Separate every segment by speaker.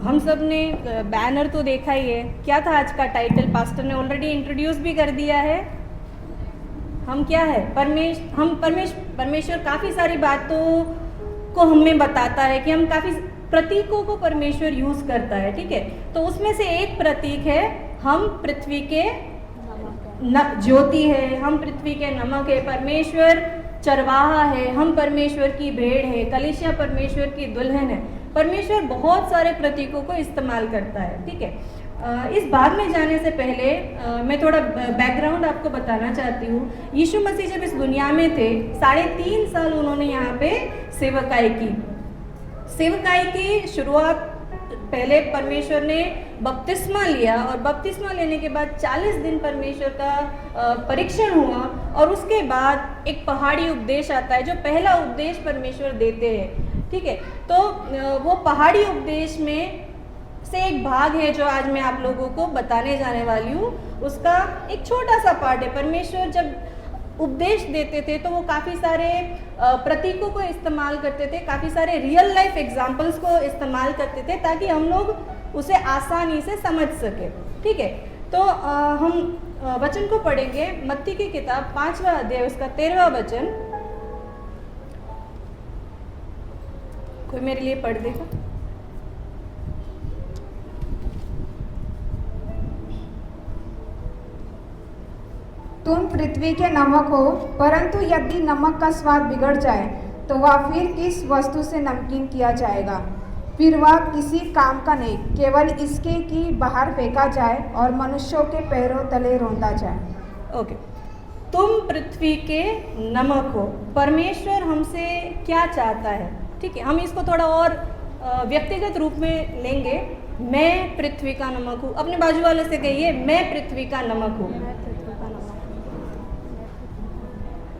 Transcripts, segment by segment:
Speaker 1: हम सब ने बैनर तो देखा ही है। क्या था आज का टाइटल? पास्टर ने ऑलरेडी इंट्रोड्यूस भी कर दिया है। हम क्या है? परमेश्वर काफ़ी सारी बातों को हमें बताता है कि हम काफ़ी प्रतीकों को परमेश्वर यूज़ करता है, ठीक है। तो उसमें से एक प्रतीक है, हम पृथ्वी के ज्योति है, हम पृथ्वी के नमक है, परमेश्वर चरवाहा है, हम परमेश्वर की भेड़ है, कलीसिया परमेश्वर की दुल्हन है। परमेश्वर बहुत सारे प्रतीकों को इस्तेमाल करता है, ठीक है। इस भाग में जाने से पहले मैं थोड़ा बैकग्राउंड आपको बताना चाहती हूँ। यीशु मसीह जब इस दुनिया में थे, 3.5 साल उन्होंने यहाँ पे सेवकाई की शुरुआत। पहले परमेश्वर ने बपतिस्मा लिया और बपतिस्मा लेने के बाद 40 दिन परमेश्वर का परीक्षण हुआ और उसके बाद एक पहाड़ी उपदेश आता है, जो पहला उपदेश परमेश्वर देते हैं, ठीक है। तो वो पहाड़ी उपदेश में से एक भाग है जो आज मैं आप लोगों को बताने जाने वाली हूँ। उसका एक छोटा सा पार्ट है। परमेश्वर जब उपदेश देते थे तो वो काफ़ी सारे प्रतीकों को इस्तेमाल करते थे, काफ़ी सारे रियल लाइफ एग्जाम्पल्स को इस्तेमाल करते थे ताकि हम लोग उसे आसानी से समझ सके, ठीक है। तो हम वचन को पढ़ेंगे। मत्ती की किताब 5वां अध्याय उसका 13वां वचन। कोई मेरे लिए पढ़ देगा?
Speaker 2: तुम पृथ्वी के नमक हो, परंतु यदि नमक का स्वाद बिगड़ जाए तो वह फिर किस वस्तु से नमकीन किया जाएगा? फिर वह किसी काम का नहीं, केवल इसके कि बाहर फेंका जाए और मनुष्यों के पैरों तले रौंदा जाए।
Speaker 1: ओके। तुम पृथ्वी के नमक हो। परमेश्वर हमसे क्या चाहता है, ठीक है। हम इसको थोड़ा और व्यक्तिगत रूप में लेंगे। मैं पृथ्वी का नमक हूँ। अपने बाजू वाले से कहिए, मैं पृथ्वी का नमक हूँ,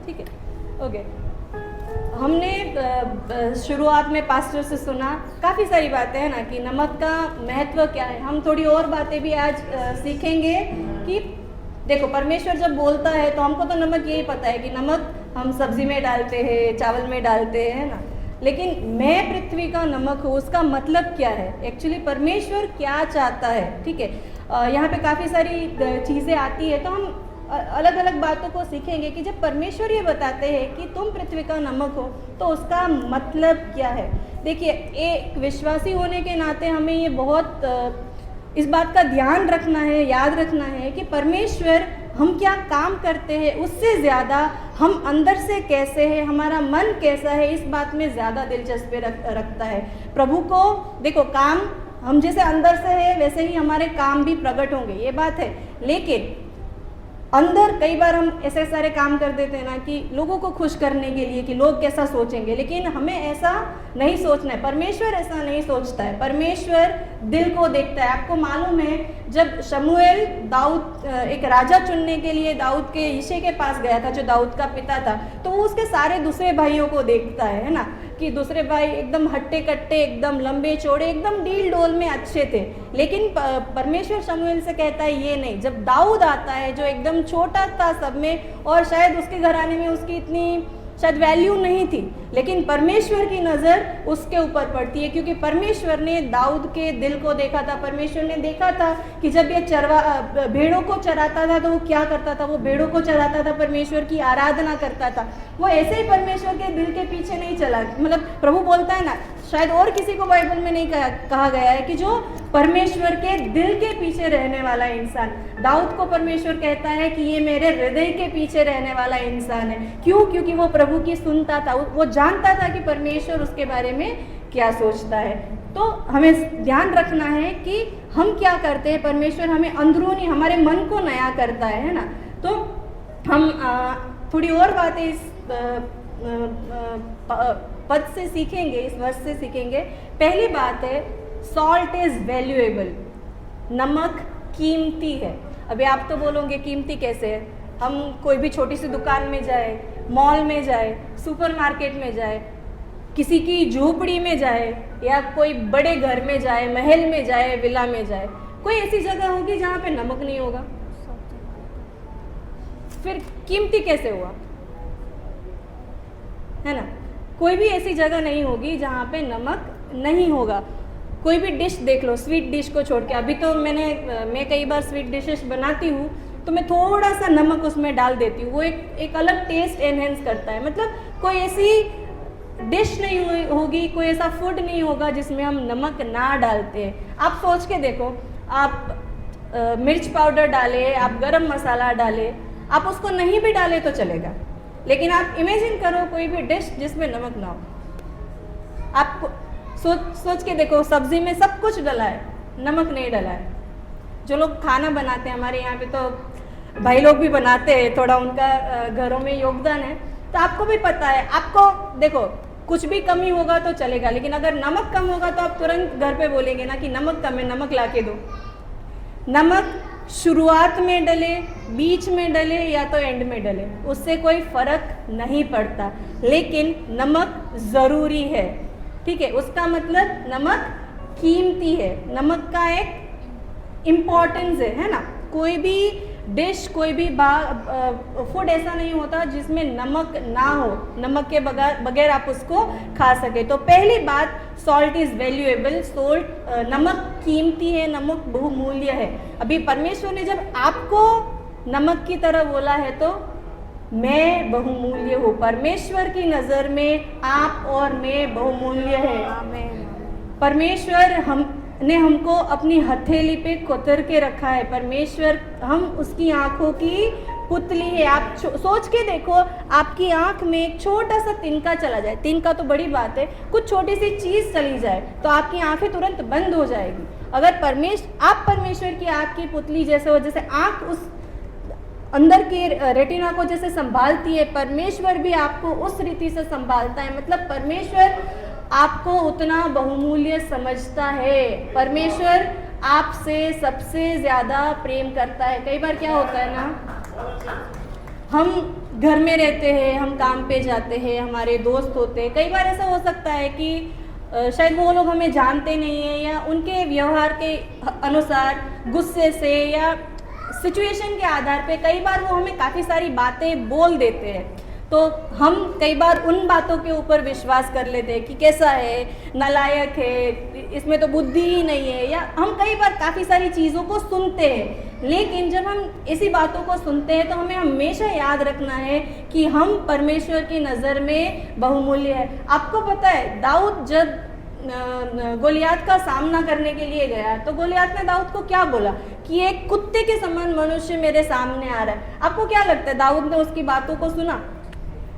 Speaker 1: ठीक है। ओके। हमने शुरुआत में पास्टर से सुना काफ़ी सारी बातें हैं ना, कि नमक का महत्व क्या है। हम थोड़ी और बातें भी आज सीखेंगे कि देखो, परमेश्वर जब बोलता है तो हमको तो नमक यही पता है कि नमक हम सब्जी में डालते हैं, चावल में डालते हैं ना, लेकिन मैं पृथ्वी का नमक हूँ, उसका मतलब क्या है? एक्चुअली परमेश्वर क्या चाहता है, ठीक है। यहाँ पे काफ़ी सारी चीज़ें आती है, तो हम अलग अलग बातों को सीखेंगे कि जब परमेश्वर ये बताते हैं कि तुम पृथ्वी का नमक हो तो उसका मतलब क्या है। देखिए, एक विश्वासी होने के नाते हमें ये बहुत इस बात का ध्यान रखना है, याद रखना है कि परमेश्वर हम क्या काम करते हैं उससे ज़्यादा हम अंदर से कैसे हैं, हमारा मन कैसा है, इस बात में ज़्यादा दिलचस्पी रखता है। प्रभु को देखो, काम हम जैसे अंदर से है वैसे ही हमारे काम भी प्रकट होंगे, ये बात है। लेकिन अंदर कई बार हम ऐसे सारे काम कर देते हैं ना कि लोगों को खुश करने के लिए कि लोग कैसा सोचेंगे, लेकिन हमें ऐसा नहीं सोचना है। परमेश्वर ऐसा नहीं सोचता है। परमेश्वर दिल को देखता है। आपको मालूम है, जब शमूएल दाऊद एक राजा चुनने के लिए दाऊद के यिशै के पास गया था, जो दाऊद का पिता था, तो वो उसके सारे दूसरे भाइयों को देखता है ना, कि दूसरे भाई एकदम हट्टे कट्टे, एकदम लंबे चौड़े, एकदम डील डोल में अच्छे थे। लेकिन परमेश्वर शमूएल से कहता है ये नहीं। जब दाऊद आता है जो एकदम छोटा था सब में, और शायद उसके घराने में उसकी इतनी शायद वैल्यू नहीं थी, लेकिन परमेश्वर की नज़र उसके ऊपर पड़ती है, क्योंकि परमेश्वर ने दाऊद के दिल को देखा था। परमेश्वर ने देखा था कि जब ये भेड़ों को चराता था तो वो क्या करता था, वो भेड़ों को चराता था, परमेश्वर की आराधना करता था। वो ऐसे ही परमेश्वर के दिल के पीछे नहीं चला। मतलब प्रभु बोलता है ना, शायद और किसी को बाइबल में नहीं कहा गया है कि जो परमेश्वर के दिल के पीछे रहने वाला इंसान। दाऊद को परमेश्वर कहता है कि ये मेरे हृदय के पीछे रहने वाला इंसान है। क्यों? क्योंकि वो प्रभु की सुनता था, वो जानता था कि परमेश्वर उसके बारे में क्या सोचता है। तो हमें ध्यान रखना है कि हम क्या करते हैं। परमेश्वर हमें अंदरूनी, हमारे मन को नया करता है ना। तो हम थोड़ी और बातें इस पद से सीखेंगे, इस वर्ष से सीखेंगे। पहली बात है, सॉल्ट इज़ वैल्यूएबल। नमक कीमती है। अभी आप तो बोलोगे कीमती कैसे है? हम कोई भी छोटी सी दुकान में जाए, मॉल में जाए, सुपरमार्केट में जाए, किसी की झोपड़ी में जाए, या कोई बड़े घर में जाए, महल में जाए, विला में जाए, कोई ऐसी जगह होगी जहाँ पे नमक नहीं होगा? फिर कीमती कैसे हुआ, है ना? कोई भी ऐसी जगह नहीं होगी जहाँ पे नमक नहीं होगा। कोई भी डिश देख लो, स्वीट डिश को छोड़ के, अभी तो मैं कई बार स्वीट डिशेस बनाती हूँ तो मैं थोड़ा सा नमक उसमें डाल देती हूँ, वो एक अलग टेस्ट एनहेंस करता है। मतलब कोई ऐसी डिश नहीं होगी, कोई ऐसा फूड नहीं होगा जिसमें हम नमक ना डालते हैं। आप सोच के देखो, आप मिर्च पाउडर डालें, आप गरम मसाला डालें, आप उसको नहीं भी डालें तो चलेगा, लेकिन आप इमेजिन करो कोई भी डिश जिसमें नमक ना हो। आप सोच के देखो, सब्जी में सब कुछ डला है, नमक नहीं डला है। जो लोग खाना बनाते हैं, हमारे यहाँ पे तो भाई लोग भी बनाते हैं, थोड़ा उनका घरों में योगदान है, तो आपको भी पता है। आपको देखो, कुछ भी कमी होगा तो चलेगा, लेकिन अगर नमक कम होगा तो आप तुरंत घर पे बोलेंगे ना कि नमक कम है, नमक ला के दो। नमक शुरुआत में डले, बीच में डले या तो एंड में डले, उससे कोई फर्क नहीं पड़ता, लेकिन नमक ज़रूरी है, ठीक है। उसका मतलब नमक कीमती है, नमक का एक इम्पॉर्टेंस है ना। कोई भी डिश, कोई भी फूड ऐसा नहीं होता जिसमें नमक ना हो, नमक के बगैर आप उसको खा सके। तो पहली बात, सॉल्ट इज़ वैल्यूएबल, नमक कीमती है, नमक बहुमूल्य है। अभी परमेश्वर ने जब आपको नमक की तरह बोला है तो मैं बहुमूल्य हूँ। परमेश्वर की नज़र में आप और मैं बहुमूल्य है। आमीन। परमेश्वर हमने हमको अपनी हथेली पे कोतर के रखा है। परमेश्वर, हम उसकी आंखों की पुतली है। आप सोच के देखो, आपकी आंख में एक छोटा सा तिनका चला जाए, तिनका तो बड़ी बात है, कुछ छोटी सी चीज़ चली जाए तो आपकी आंखें तुरंत बंद हो जाएगी। अगर आप परमेश्वर की आंख की पुतली जैसे हो, जैसे आंख उस अंदर की रेटिना को जैसे संभालती है, परमेश्वर भी आपको उस रीति से संभालता है। मतलब परमेश्वर आपको उतना बहुमूल्य समझता है। परमेश्वर आपसे सबसे ज़्यादा प्रेम करता है। कई बार क्या होता है ना, हम घर में रहते हैं, हम काम पे जाते हैं, हमारे दोस्त होते हैं, कई बार ऐसा हो सकता है कि शायद वो लोग हमें जानते नहीं हैं, या उनके व्यवहार के अनुसार, गुस्से से या सिचुएशन के आधार पे कई बार वो हमें काफ़ी सारी बातें बोल देते हैं। तो हम कई बार उन बातों के ऊपर विश्वास कर लेते हैं कि कैसा है, नालायक है, इसमें तो बुद्धि ही नहीं है, या हम कई बार काफ़ी सारी चीज़ों को सुनते हैं। लेकिन जब हम ऐसी बातों को सुनते हैं तो हमें हमेशा याद रखना है कि हम परमेश्वर की नज़र में बहुमूल्य है। आपको पता है, दाऊद जब गोलियात का सामना करने के लिए गया तो गोलियात ने दाऊद को क्या बोला कि एक कुत्ते के समान मनुष्य मेरे सामने आ रहा है। आपको क्या लगता है, दाऊद ने उसकी बातों को सुना?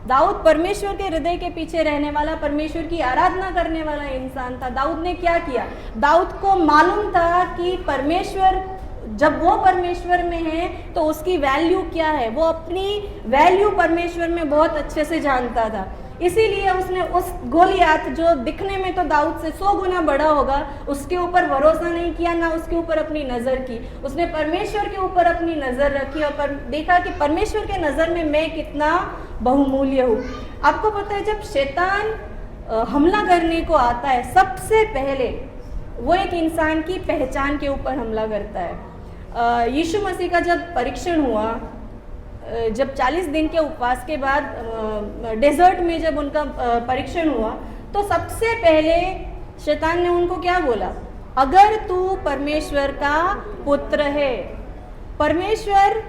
Speaker 1: दाऊद परमेश्वर के हृदय के पीछे रहने वाला, परमेश्वर की आराधना करने वाला इंसान था। दाऊद ने क्या किया? दाऊद को मालूम था कि परमेश्वर, जब वो परमेश्वर में है तो उसकी वैल्यू क्या है। वो अपनी वैल्यू परमेश्वर में बहुत अच्छे से जानता था। इसीलिए उसने उस गोलियात, जो दिखने में तो दाऊद से 100 गुना बड़ा होगा, उसके ऊपर भरोसा नहीं किया, ना उसके ऊपर अपनी नज़र की। उसने परमेश्वर के ऊपर अपनी नज़र रखी और देखा कि परमेश्वर के नज़र में मैं कितना बहुमूल्य हूँ। आपको पता है, जब शैतान हमला करने को आता है, सबसे पहले वो एक इंसान की पहचान के ऊपर हमला करता है। यीशु मसीह का जब परीक्षण हुआ, जब 40 दिन के उपवास के बाद डेजर्ट में जब उनका परीक्षण हुआ, तो सबसे पहले शैतान ने उनको क्या बोला? अगर तू परमेश्वर का पुत्र है। परमेश्वर,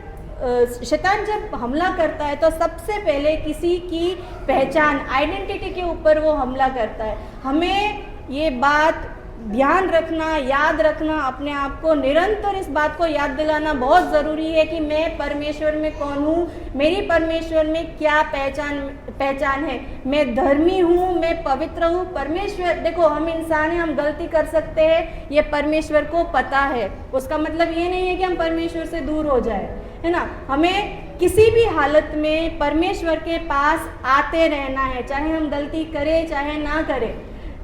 Speaker 1: शैतान जब हमला करता है तो सबसे पहले किसी की पहचान, आइडेंटिटी के ऊपर वो हमला करता है। हमें ये बात ध्यान रखना, याद रखना, अपने आप को निरंतर इस बात को याद दिलाना बहुत ज़रूरी है कि मैं परमेश्वर में कौन हूँ, मेरी परमेश्वर में क्या पहचान है। मैं धर्मी हूँ, मैं पवित्र हूँ। परमेश्वर, देखो हम इंसान हैं, हम गलती कर सकते हैं, ये परमेश्वर को पता है। उसका मतलब ये नहीं है कि हम परमेश्वर से दूर हो जाए, है ना। हमें किसी भी हालत में परमेश्वर के पास आते रहना है, चाहे हम गलती करें चाहे ना करें।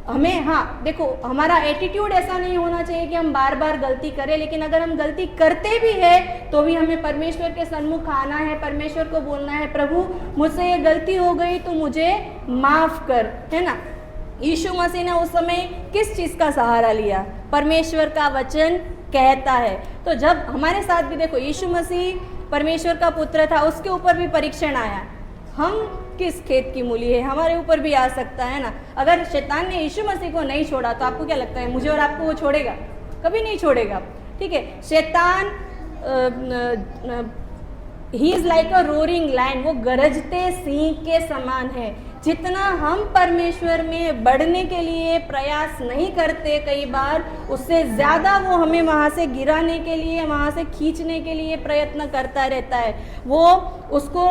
Speaker 1: हमें, हाँ देखो, हमारा एटीट्यूड ऐसा नहीं होना चाहिए कि हम बार बार गलती करें, लेकिन अगर हम गलती करते भी है तो भी हमें परमेश्वर के सन्मुख आना है, परमेश्वर को बोलना है, प्रभु मुझसे ये गलती हो गई तो मुझे माफ़ कर, है ना। यीशु मसीह ने उस समय किस चीज़ का सहारा लिया? परमेश्वर का वचन कहता है। तो जब हमारे साथ भी देखो, यीशु मसीह परमेश्वर का पुत्र था, उसके ऊपर भी परीक्षण आया। हम किस खेत की मूली है, हमारे ऊपर भी आ सकता है ना। अगर शैतान ने यीशु मसीह को नहीं छोड़ा तो आपको क्या लगता है मुझे और आपको वो छोड़ेगा? कभी नहीं छोड़ेगा। ठीक है, शैतान ही is like a roaring lion, वो गरजते सिंह के समान है। जितना हम परमेश्वर में बढ़ने के लिए प्रयास नहीं करते कई बार, उससे ज़्यादा वो हमें वहाँ से गिराने के लिए, वहाँ से खींचने के लिए प्रयत्न करता रहता है। वो उसको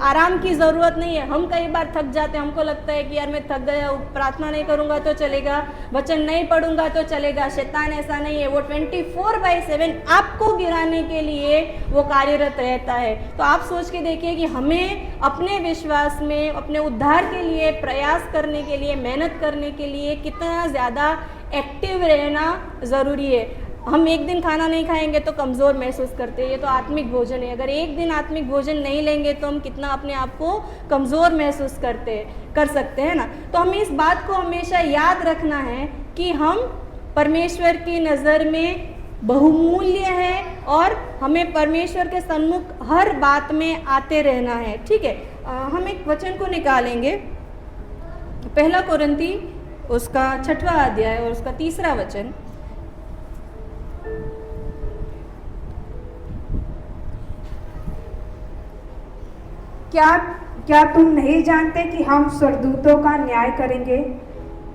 Speaker 1: आराम की ज़रूरत नहीं है। हम कई बार थक जाते हैं, हमको लगता है कि यार मैं थक गया, प्रार्थना नहीं करूँगा तो चलेगा, वचन नहीं पढ़ूंगा तो चलेगा। शैतान ऐसा नहीं है, वो 24/7 आपको गिराने के लिए वो कार्यरत रहता है। तो आप सोच के देखिए कि हमें अपने विश्वास में, अपने उद्धार के लिए प्रयास करने के लिए, मेहनत करने के लिए कितना ज़्यादा एक्टिव रहना ज़रूरी है। हम एक दिन खाना नहीं खाएंगे तो कमज़ोर महसूस करते हैं, ये तो आत्मिक भोजन है। अगर एक दिन आत्मिक भोजन नहीं लेंगे तो हम कितना अपने आप को कमज़ोर महसूस कर सकते हैं ना। तो हमें इस बात को हमेशा याद रखना है कि हम परमेश्वर की नज़र में बहुमूल्य है और हमें परमेश्वर के सन्मुख हर बात में आते रहना है। ठीक है, हम एक वचन को निकालेंगे, 1 कोरिन्थी उसका 6वां अध्याय और उसका 3रा वचन।
Speaker 2: क्या तुम नहीं जानते कि हम स्वर्गदूतों का न्याय करेंगे,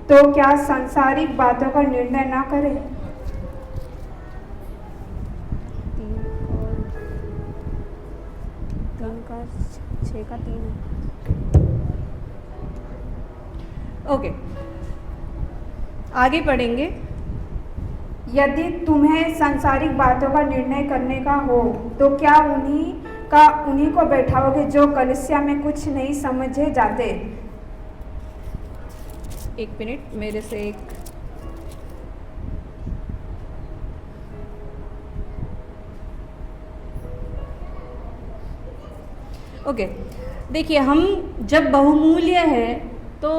Speaker 2: तो क्या सांसारिक बातों का निर्णय ना करें?
Speaker 1: 3:6 ओके, आगे पढ़ेंगे।
Speaker 2: यदि तुम्हें सांसारिक बातों का निर्णय करने का हो तो क्या उन्हीं को बैठाओगे जो कलीसिया में कुछ नहीं समझे जाते।
Speaker 1: एक मिनट, मेरे से एक ओके देखिए, हम जब बहुमूल्य है तो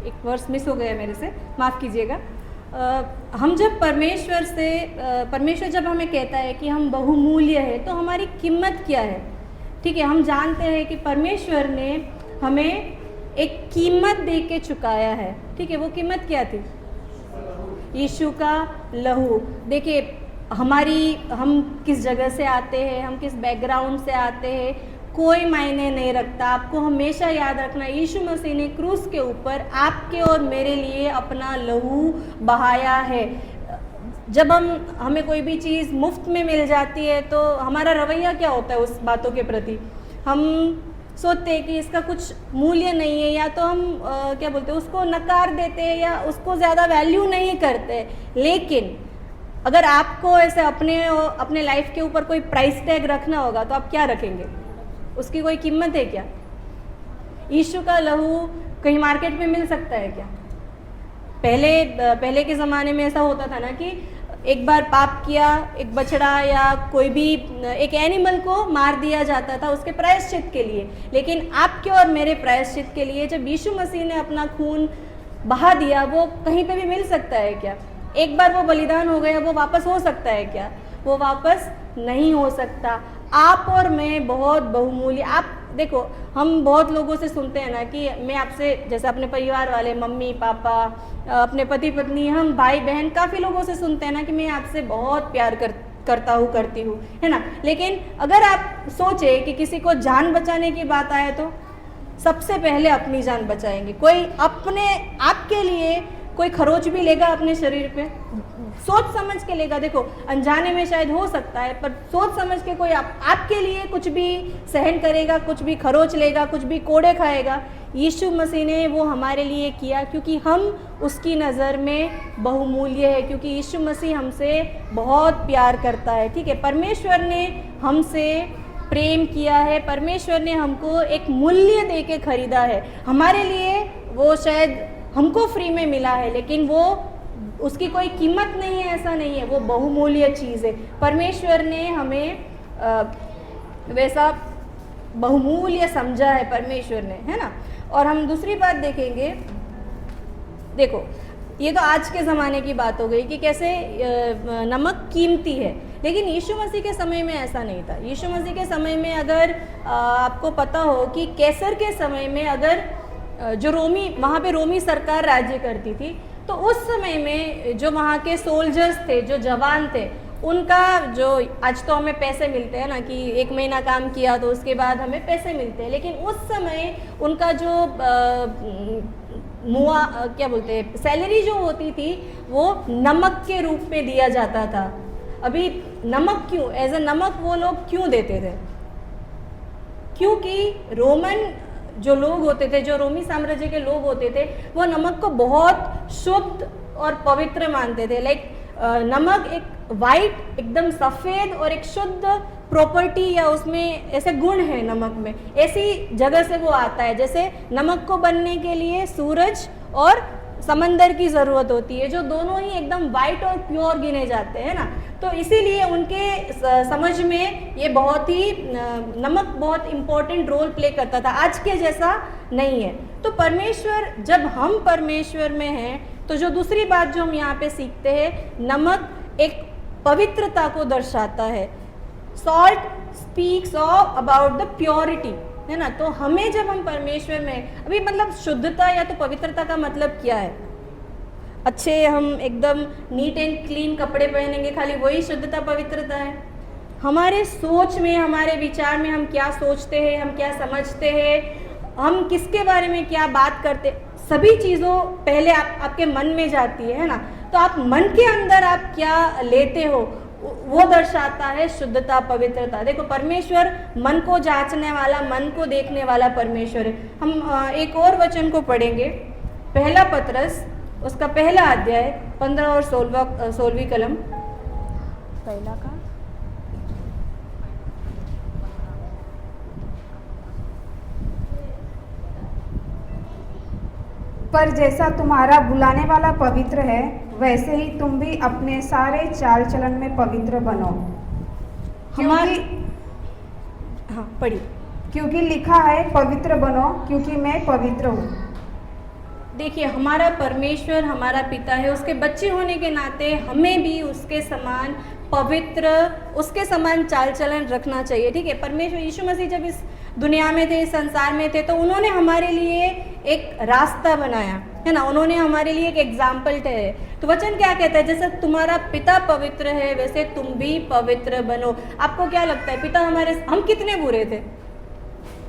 Speaker 1: एक वर्स मिस हो गया मेरे से, माफ़ कीजिएगा। हम जब परमेश्वर जब हमें कहता है कि हम बहुमूल्य है तो हमारी कीमत क्या है। ठीक है, हम जानते हैं कि परमेश्वर ने हमें एक कीमत दे के चुकाया है। ठीक है, वो कीमत क्या थी? यीशु का लहू। देखिए, हम किस जगह से आते हैं, हम किस बैकग्राउंड से आते हैं, कोई मायने नहीं रखता। आपको हमेशा याद रखना, यीशु मसीह ने क्रूस के ऊपर आपके और मेरे लिए अपना लहू बहाया है। जब हमें कोई भी चीज़ मुफ्त में मिल जाती है तो हमारा रवैया क्या होता है उस बातों के प्रति? हम सोचते हैं कि इसका कुछ मूल्य नहीं है, या तो हम क्या बोलते हैं, उसको नकार देते हैं या उसको ज़्यादा वैल्यू नहीं करते। लेकिन अगर आपको ऐसे अपने लाइफ के ऊपर कोई प्राइस टैग रखना होगा तो आप क्या रखेंगे? उसकी कोई कीमत है क्या? यीशु का लहू कहीं मार्केट में मिल सकता है क्या? पहले के ज़माने में ऐसा होता था ना कि एक बार पाप किया, एक बछड़ा या कोई भी एक एनिमल को मार दिया जाता था उसके प्रायश्चित के लिए। लेकिन आपके और मेरे प्रायश्चित के लिए जब यीशु मसीह ने अपना खून बहा दिया, वो कहीं पे भी मिल सकता है क्या? एक बार वो बलिदान हो गया, वो वापस हो सकता है क्या? वो वापस नहीं हो सकता। आप और मैं बहुत बहुमूल्य। आप देखो, हम बहुत लोगों से सुनते हैं ना कि मैं आपसे, जैसे अपने परिवार वाले, मम्मी पापा, अपने पति पत्नी, हम भाई बहन, काफ़ी लोगों से सुनते हैं ना कि मैं आपसे बहुत प्यार करती हूँ, है ना। लेकिन अगर आप सोचे कि किसी को जान बचाने की बात आए तो सबसे पहले अपनी जान बचाएंगे। कोई आपके लिए कोई खरोच भी लेगा अपने शरीर पे? सोच समझ के लेगा। देखो, अनजाने में शायद हो सकता है, पर सोच समझ के कोई आपके लिए कुछ भी सहन करेगा, कुछ भी खरोच लेगा, कुछ भी कोड़े खाएगा। यीशु मसीह ने वो हमारे लिए किया क्योंकि हम उसकी नज़र में बहुमूल्य है, क्योंकि यीशु मसीह हमसे बहुत प्यार करता है। ठीक है, परमेश्वर ने हमसे प्रेम किया है, परमेश्वर ने हमको एक मूल्य दे के खरीदा है। हमारे लिए वो शायद हमको फ्री में मिला है, लेकिन वो उसकी कोई कीमत नहीं है, ऐसा नहीं है। वो बहुमूल्य चीज़ है। परमेश्वर ने हमें वैसा बहुमूल्य समझा है परमेश्वर ने, है ना। और हम दूसरी बात देखेंगे। देखो, ये तो आज के ज़माने की बात हो गई कि कैसे नमक कीमती है, लेकिन यीशु मसीह के समय में ऐसा नहीं था। यीशु मसीह के समय में अगर आपको पता हो कि कैसर के समय में अगर जो वहाँ पे रोमी सरकार राज्य करती थी, तो उस समय में जो वहाँ के सोल्जर्स थे, जो जवान थे, उनका जो आज तो हमें पैसे मिलते हैं ना कि 1 महीना काम किया तो उसके बाद हमें पैसे मिलते हैं, लेकिन उस समय उनका जो क्या बोलते हैं सैलरी जो होती थी वो नमक के रूप में दिया जाता था। अभी नमक क्यों, एज अ नमक वो लोग क्यों देते थे? क्योंकि रोमन जो लोग होते थे, जो रोमी साम्राज्य के लोग होते थे, वो नमक को बहुत शुद्ध और पवित्र मानते थे। लाइक नमक एक वाइट एकदम सफ़ेद और एक शुद्ध प्रॉपर्टी या उसमें ऐसे गुण है नमक में, ऐसी जगह से वो आता है। जैसे नमक को बनने के लिए सूरज और समंदर की ज़रूरत होती है, जो दोनों ही एकदम वाइट और प्योर गिने जाते हैं ना। तो इसीलिए उनके समझ में ये बहुत ही नमक बहुत इम्पोर्टेंट रोल प्ले करता था, आज के जैसा नहीं है। तो परमेश्वर, जब हम परमेश्वर में हैं, तो जो दूसरी बात जो हम यहाँ पे सीखते हैं, नमक एक पवित्रता को दर्शाता है। Salt speaks of about the purity, है ना। तो हमें जब हम परमेश्वर में, अभी मतलब शुद्धता या तो पवित्रता का मतलब क्या है? अच्छे हम एकदम नीट एंड क्लीन कपड़े पहनेंगे, खाली वही शुद्धता पवित्रता है? हमारे सोच में, हमारे विचार में हम क्या सोचते हैं, हम क्या समझते हैं, हम किसके बारे में क्या बात करते, सभी चीज़ों पहले आपके मन में जाती है ना। तो आप मन के अंदर आप क्या लेते हो, वो दर्शाता है शुद्धता पवित्रता। देखो परमेश्वर मन को जांचने वाला, मन को देखने वाला परमेश्वर है। हम एक और वचन को पढ़ेंगे, पहला पतरस उसका पहला अध्याय 15 और 16वीं कलम। पहला का
Speaker 2: पर जैसा तुम्हारा बुलाने वाला पवित्र है, वैसे ही तुम भी अपने सारे चाल चलन में पवित्र बनो।
Speaker 1: हमारी पढ़ी,
Speaker 2: क्योंकि लिखा है पवित्र बनो क्योंकि मैं पवित्र हूँ।
Speaker 1: देखिए हमारा परमेश्वर हमारा पिता है, उसके बच्चे होने के नाते हमें भी उसके समान पवित्र, उसके समान चाल चलन रखना चाहिए। ठीक है, परमेश्वर यीशु मसीह जब इस दुनिया में थे, इस संसार में थे, तो उन्होंने हमारे लिए एक रास्ता बनाया, है ना। उन्होंने हमारे लिए एक एग्जाम्पल ठहरे। तो वचन क्या कहता है? जैसे तुम्हारा पिता पवित्र है, वैसे तुम भी पवित्र बनो। आपको क्या लगता है, पिता हम कितने बुरे थे?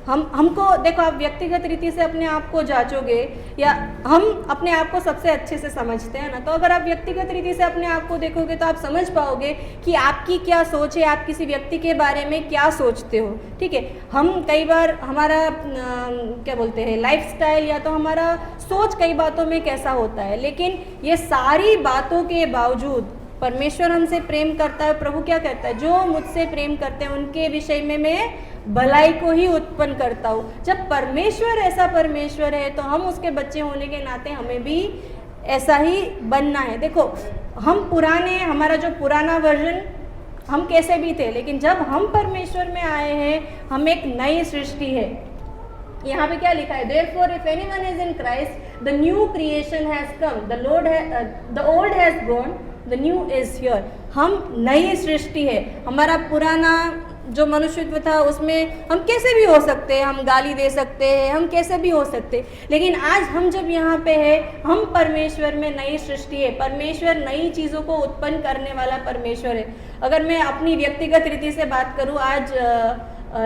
Speaker 1: हमको देखो, आप व्यक्तिगत रीति से अपने आप को जांचोगे, या हम अपने आप को सबसे अच्छे से समझते हैं ना। तो अगर आप व्यक्तिगत रीति से अपने आप को देखोगे तो आप समझ पाओगे कि आपकी क्या सोच है, आप किसी व्यक्ति के बारे में क्या सोचते हो। ठीक है, हम कई बार हमारा क्या बोलते हैं लाइफस्टाइल या तो हमारा सोच कई बातों में कैसा होता है, लेकिन ये सारी बातों के बावजूद परमेश्वर हमसे प्रेम करता है। प्रभु क्या कहता है? जो मुझसे प्रेम करते हैं उनके विषय में मैं भलाई को ही उत्पन्न करता हूँ। जब परमेश्वर ऐसा परमेश्वर है, तो हम उसके बच्चे होने के नाते हमें भी ऐसा ही बनना है। देखो हमारा जो पुराना वर्जन, हम कैसे भी थे, लेकिन जब हम परमेश्वर में आए हैं, हम एक नई सृष्टि है। यहाँ पे क्या लिखा है? Therefore, if anyone is in Christ, the new creation has come, the old has gone, the new is here. हम नई सृष्टि है। हमारा पुराना जो मनुष्यत्व था उसमें हम कैसे भी हो सकते हैं, हम गाली दे सकते हैं, हम कैसे भी हो सकते हैं, लेकिन आज हम जब यहाँ पे है, हम परमेश्वर में नई सृष्टि है। परमेश्वर नई चीज़ों को उत्पन्न करने वाला परमेश्वर है। अगर मैं अपनी व्यक्तिगत रीति से बात करूँ, आज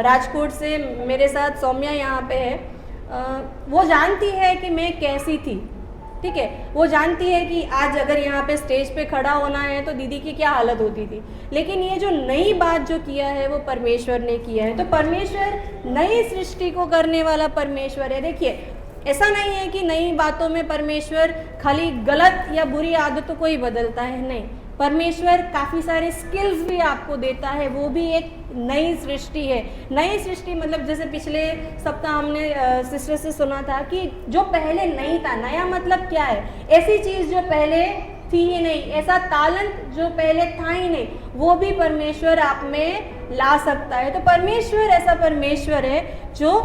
Speaker 1: राजकोट से मेरे साथ सौम्या यहाँ पे है, वो जानती है कि मैं कैसी थी। ठीक है, वो जानती है कि आज अगर यहाँ पे स्टेज पे खड़ा होना है तो दीदी की क्या हालत होती थी। लेकिन ये जो नई बात जो किया है वो परमेश्वर ने किया है। तो परमेश्वर नई सृष्टि को करने वाला परमेश्वर है। देखिए, ऐसा नहीं है कि नई बातों में परमेश्वर खाली गलत या बुरी आदतों को ही बदलता है, नहीं। परमेश्वर काफ़ी सारे स्किल्स भी आपको देता है, वो भी एक नई सृष्टि है। नई सृष्टि मतलब जैसे पिछले सप्ताह हमने सिस्टर से सुना था कि जो पहले नहीं था, नया मतलब क्या है? ऐसी चीज़ जो पहले थी ही नहीं, ऐसा तालंत जो पहले था ही नहीं, वो भी परमेश्वर आप में ला सकता है। तो परमेश्वर ऐसा परमेश्वर है जो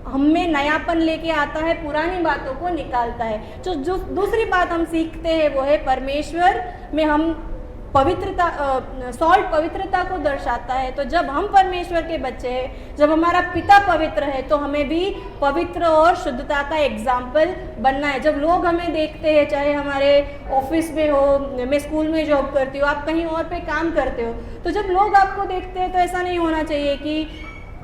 Speaker 1: हमें नयापन लेके आता है, पुरानी बातों को निकालता है। जो दूसरी बात हम सीखते हैं वो है परमेश्वर में हम पवित्रता, सॉल्ट पवित्रता को दर्शाता है। तो जब हम परमेश्वर के बच्चे हैं, जब हमारा पिता पवित्र है, तो हमें भी पवित्र और शुद्धता का एग्जाम्पल बनना है। जब लोग हमें देखते हैं, चाहे हमारे ऑफिस में हो, मैं स्कूल में जॉब करती हूँ, आप कहीं और पे काम करते हो, तो जब लोग आपको देखते हैं तो ऐसा नहीं होना चाहिए कि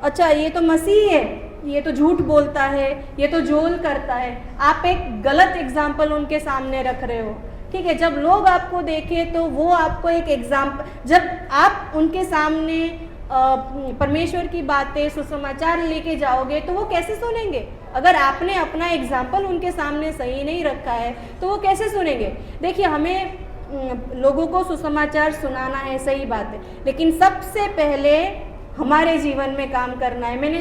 Speaker 1: अच्छा ये तो मसीह है, ये तो झूठ बोलता है, ये तो जोल करता है। आप एक गलत एग्जाम्पल उनके सामने रख रहे हो, ठीक है। जब लोग आपको देखें तो वो आपको एक एग्जाम्पल, जब आप उनके सामने परमेश्वर की बातें, सुसमाचार लेके जाओगे तो वो कैसे सुनेंगे? अगर आपने अपना एग्जाम्पल उनके सामने सही नहीं रखा है तो वो कैसे सुनेंगे? देखिए, हमें लोगों को सुसमाचार सुनाना है, सही बात है, लेकिन सबसे पहले हमारे जीवन में काम करना है। मैंने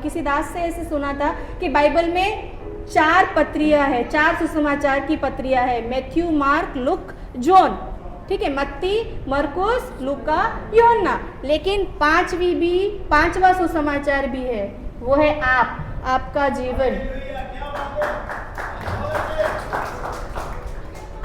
Speaker 1: किसी दास से ऐसे सुना था कि बाइबल में 4 पत्रियां है, 4 सुसमाचार की पत्रियां है, मैथ्यू, मार्क, लुक, जॉन, ठीक है, मत्ती, मरकुस, लूका, यूहन्ना, लेकिन 5वां सुसमाचार भी है, वो है आपका जीवन।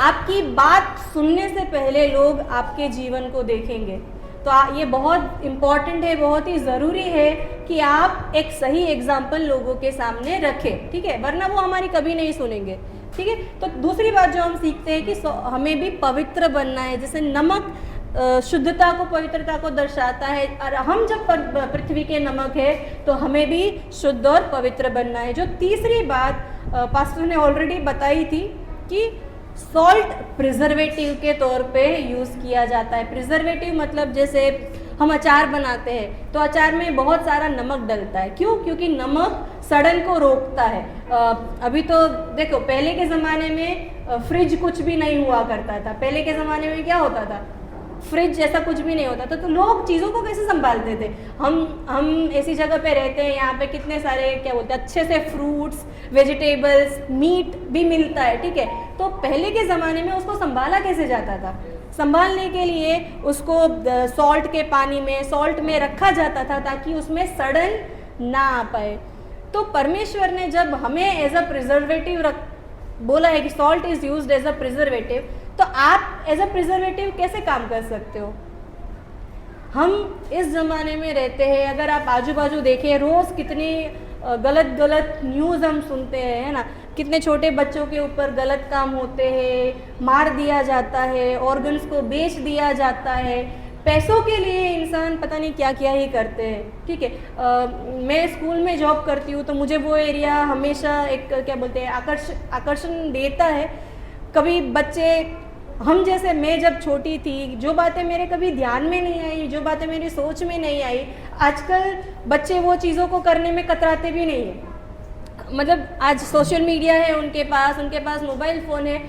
Speaker 1: आपकी बात सुनने से पहले लोग आपके जीवन को देखेंगे। तो ये बहुत इम्पॉर्टेंट है, बहुत ही ज़रूरी है कि आप एक सही एग्जाम्पल लोगों के सामने रखें, ठीक है, वरना वो हमारी कभी नहीं सुनेंगे, ठीक है। तो दूसरी बात जो हम सीखते हैं कि हमें भी पवित्र बनना है। जैसे नमक शुद्धता को, पवित्रता को दर्शाता है, और हम जब पृथ्वी के नमक है तो हमें भी शुद्ध और पवित्र बनना है। जो तीसरी बात पास्टर ने ऑलरेडी बताई थी कि सॉल्ट प्रिजर्वेटिव के तौर पे यूज़ किया जाता है। प्रिजर्वेटिव मतलब जैसे हम अचार बनाते हैं तो अचार में बहुत सारा नमक डलता है, क्यों? क्योंकि नमक सड़न को रोकता है। अभी तो देखो, पहले के ज़माने में फ्रिज कुछ भी नहीं हुआ करता था। पहले के ज़माने में क्या होता था? फ्रिज जैसा कुछ भी नहीं होता था, तो लोग चीज़ों को कैसे संभालते थे? हम ऐसी जगह पे रहते हैं, यहाँ पे कितने सारे क्या बोलते हैं, अच्छे से फ्रूट्स, वेजिटेबल्स, मीट भी मिलता है, ठीक है। तो पहले के ज़माने में उसको संभाला कैसे जाता था? संभालने के लिए उसको सॉल्ट के पानी में, सॉल्ट में रखा जाता था ताकि उसमें सड़न ना आ पाए। तो परमेश्वर ने जब हमें एज अ प्रिजर्वेटिव बोला है कि salt is used as a preservative, तो आप एज अ प्रिजर्वेटिव कैसे काम कर सकते हो? हम इस ज़माने में रहते हैं, अगर आप आजू बाजू देखें, रोज़ कितनी गलत न्यूज़ हम सुनते हैं, है ना। कितने छोटे बच्चों के ऊपर गलत काम होते हैं, मार दिया जाता है, ऑर्गन्स को बेच दिया जाता है, पैसों के लिए इंसान पता नहीं क्या क्या ही करते हैं, ठीक है। मैं स्कूल में जॉब करती हूँ तो मुझे वो एरिया हमेशा एक क्या बोलते हैं आकर्षण देता है। कभी बच्चे, हम जैसे, मैं जब छोटी थी, जो बातें मेरे कभी ध्यान में नहीं आई, जो बातें मेरी सोच में नहीं आई, आजकल बच्चे वो चीज़ों को करने में कतराते भी नहीं है। मतलब आज सोशल मीडिया है उनके पास मोबाइल फ़ोन है।